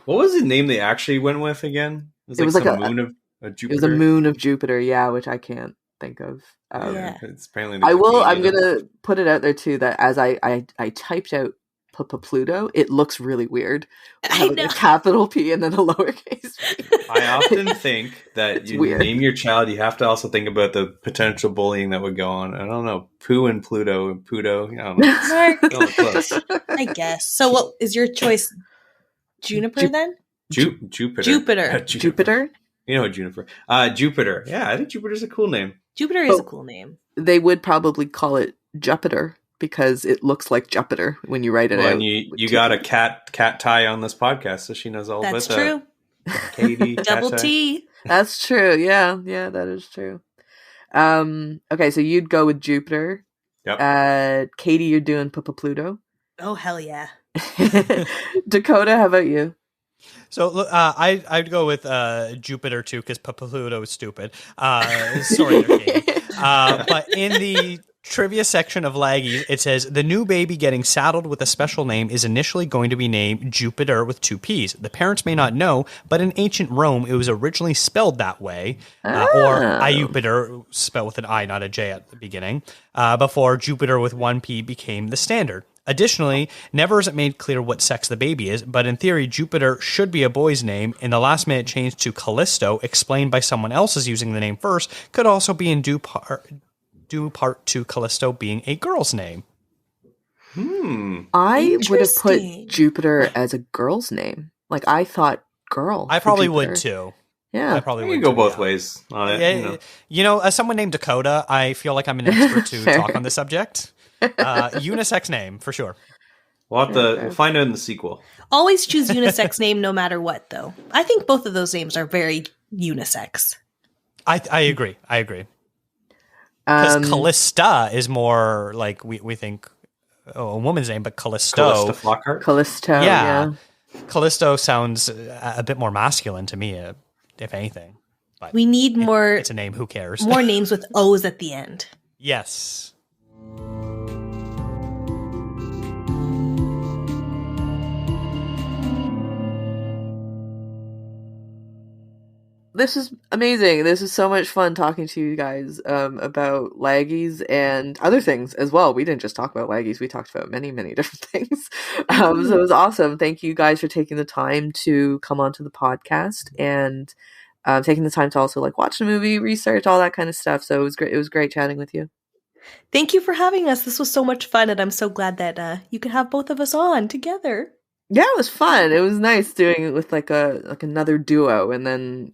What was the name they actually went with again? It was like some moon of Jupiter. It was a moon of Jupiter, yeah, which I can't think of. Yeah. It's apparently I'm gonna put it out there too that as I typed out Pluto, it looks really weird. I know. A capital P and then a lowercase p. I often think that you weird. name your child, you have to also think about the potential bullying that would go on. I don't know, Pooh and Pluto and Puto. I don't know. Mark, Close. I guess. So what is your choice? Juniper then? Jupiter. Jupiter? You know Juniper. Jupiter. Yeah, I think Jupiter's a cool name. Jupiter is a cool name. They would probably call it Jupiter because it looks like Jupiter when you write it out. And you got a cat tie on this podcast, so she knows all about that. That's true. Katie. Double T. That's true. Yeah, that is true. Okay, so you'd go with Jupiter. Yep. Katie, you're doing Pluto. Oh, hell yeah. Dakota, how about you? So look, I'd go with Jupiter too because Pluto is stupid. Sorry, there, Katie. But in the trivia section of Laggies, it says the new baby getting saddled with a special name is initially going to be named Jupiter with 2 P's. The parents may not know, but in ancient Rome, it was originally spelled that way, or Iupiter, spelled with an I, not a J at the beginning, before Jupiter with 1 P became the standard. Additionally, never is it made clear what sex the baby is, but in theory, Jupiter should be a boy's name, and the last minute change to Callisto, explained by someone else's using the name first, could also be in due part to Callisto being a girl's name. I would have put Jupiter as a girl's name. Like, I thought girl. I probably would too. Yeah. I probably would would go both ways on it. Yeah, as someone named Dakota, I feel like I'm an expert to talk on the subject. Unisex name, for sure. We'll find out in the sequel. Always choose unisex name no matter what, though. I think both of those names are very unisex. I agree. Because Callista is more like we think a woman's name, but Callisto. Callista Flockhart? Callisto, yeah. Callisto sounds a bit more masculine to me, if anything. But we need more... It's a name, who cares? More names with O's at the end. Yes. This is amazing. This is so much fun talking to you guys about Laggies and other things as well. We didn't just talk about Laggies. We talked about many, many different things. So it was awesome. Thank you guys for taking the time to come onto the podcast and taking the time to also watch the movie, research, all that kind of stuff. So it was great. It was great chatting with you. Thank you for having us. This was so much fun, and I'm so glad that you could have both of us on together. Yeah, it was fun. It was nice doing it with another duo, and then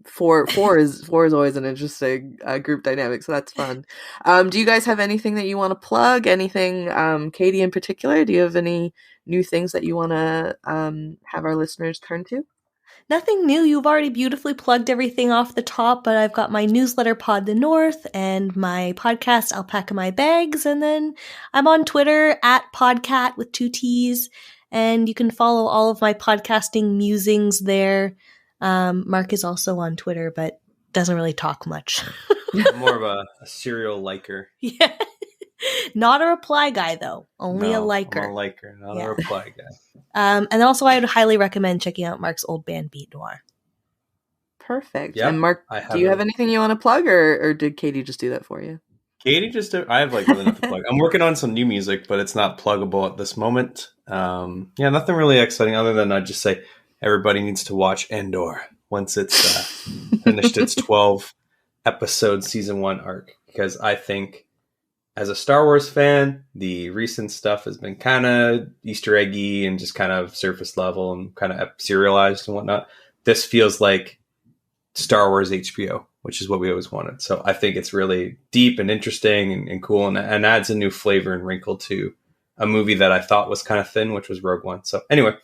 four is always an interesting group dynamic, so that's fun. Do you guys have anything that you want to plug? Anything, Katie in particular? Do you have any new things that you want to have our listeners turn to? Nothing new. You've already beautifully plugged everything off the top, but I've got my newsletter Pod the North and my podcast Alpaca My Bags, and then I'm on Twitter at Podcat with 2 T's, and you can follow all of my podcasting musings there. Mark is also on Twitter, but doesn't really talk much. More of a serial liker. Yeah. Not a reply guy, though. Only a liker. I'm a liker, not a reply guy. And also, I would highly recommend checking out Mark's old band, Beat Noir. Perfect. Yep, and Mark, do you have anything you want to plug, or did Katie just do that for you? Katie just I have really nothing to plug. I'm working on some new music, but it's not pluggable at this moment. Nothing really exciting other than I'd just say everybody needs to watch Andor once it's finished its 12 episode season 1 arc, because I think as a Star Wars fan, the recent stuff has been kind of Easter eggy and just kind of surface level and kind of serialized and whatnot. This feels like Star Wars HBO, which is what we always wanted. So I think it's really deep and interesting and cool, and adds a new flavor and wrinkle to a movie that I thought was kind of thin, which was Rogue One. So anyway,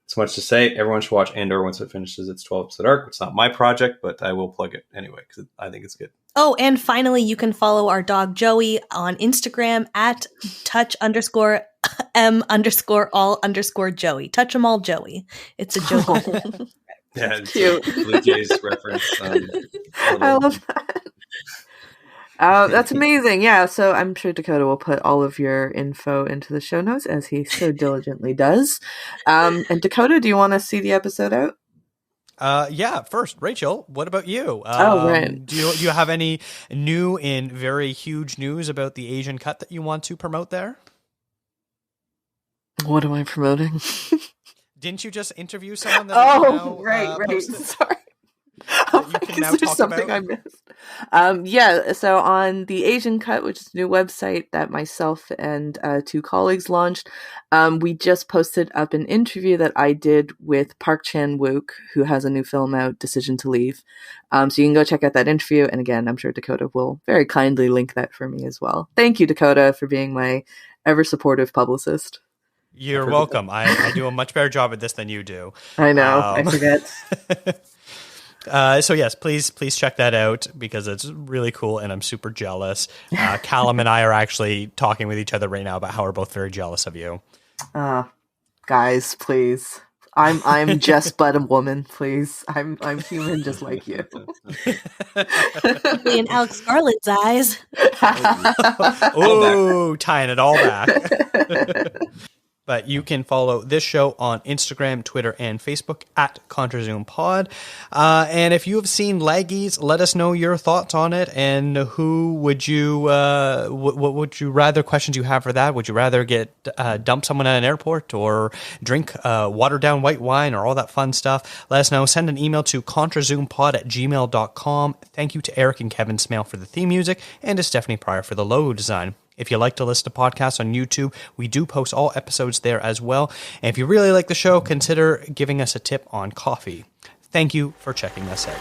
so much to say. Everyone should watch Andor once it finishes its 12 episode arc. It's not my project, but I will plug it anyway because I think it's good. Oh, and finally, you can follow our dog Joey on Instagram at touch_m_all_Joey. Touch 'em all Joey. It's a joke. Yeah, it's cute. Blue Jays reference. I love that. That's amazing. Yeah, so I'm sure Dakota will put all of your info into the show notes, as he so diligently does. And Dakota, do you want to see the episode out? Yeah. First, Rachel, what about you? Right. Do you have any new and very huge news about the Asian cut that you want to promote there? What am I promoting? Didn't you just interview someone? That right. Sorry. Is there something I missed? So on the Asian Cut, which is a new website that myself and 2 colleagues launched, we just posted up an interview that I did with Park Chan-wook, who has a new film out, Decision to Leave. So you can go check out that interview, and again, I'm sure Dakota will very kindly link that for me as well. Thank you, Dakota, for being my ever supportive publicist. You're welcome. I do a much better job at this than you do. I know. I forget. So yes, please check that out because it's really cool and I'm super jealous. Callum and I are actually talking with each other right now about how we're both very jealous of you. Guys, please. I'm just but a woman, please. I'm human just like you. In Alex Garland's eyes. Oh, tying it all back. But you can follow this show on Instagram, Twitter, and Facebook at contrazoompod. And if you have seen Laggies, let us know your thoughts on it. And who would you, what would you rather, questions you have for that? Would you rather get dump someone at an airport or drink watered down white wine or all that fun stuff? Let us know. Send an email to contrazoompod@gmail.com. Thank you to Eric and Kevin Smale for the theme music and to Stephanie Pryor for the logo design. If you like to listen to podcasts on YouTube, we do post all episodes there as well. And if you really like the show, consider giving us a tip on coffee. Thank you for checking us out.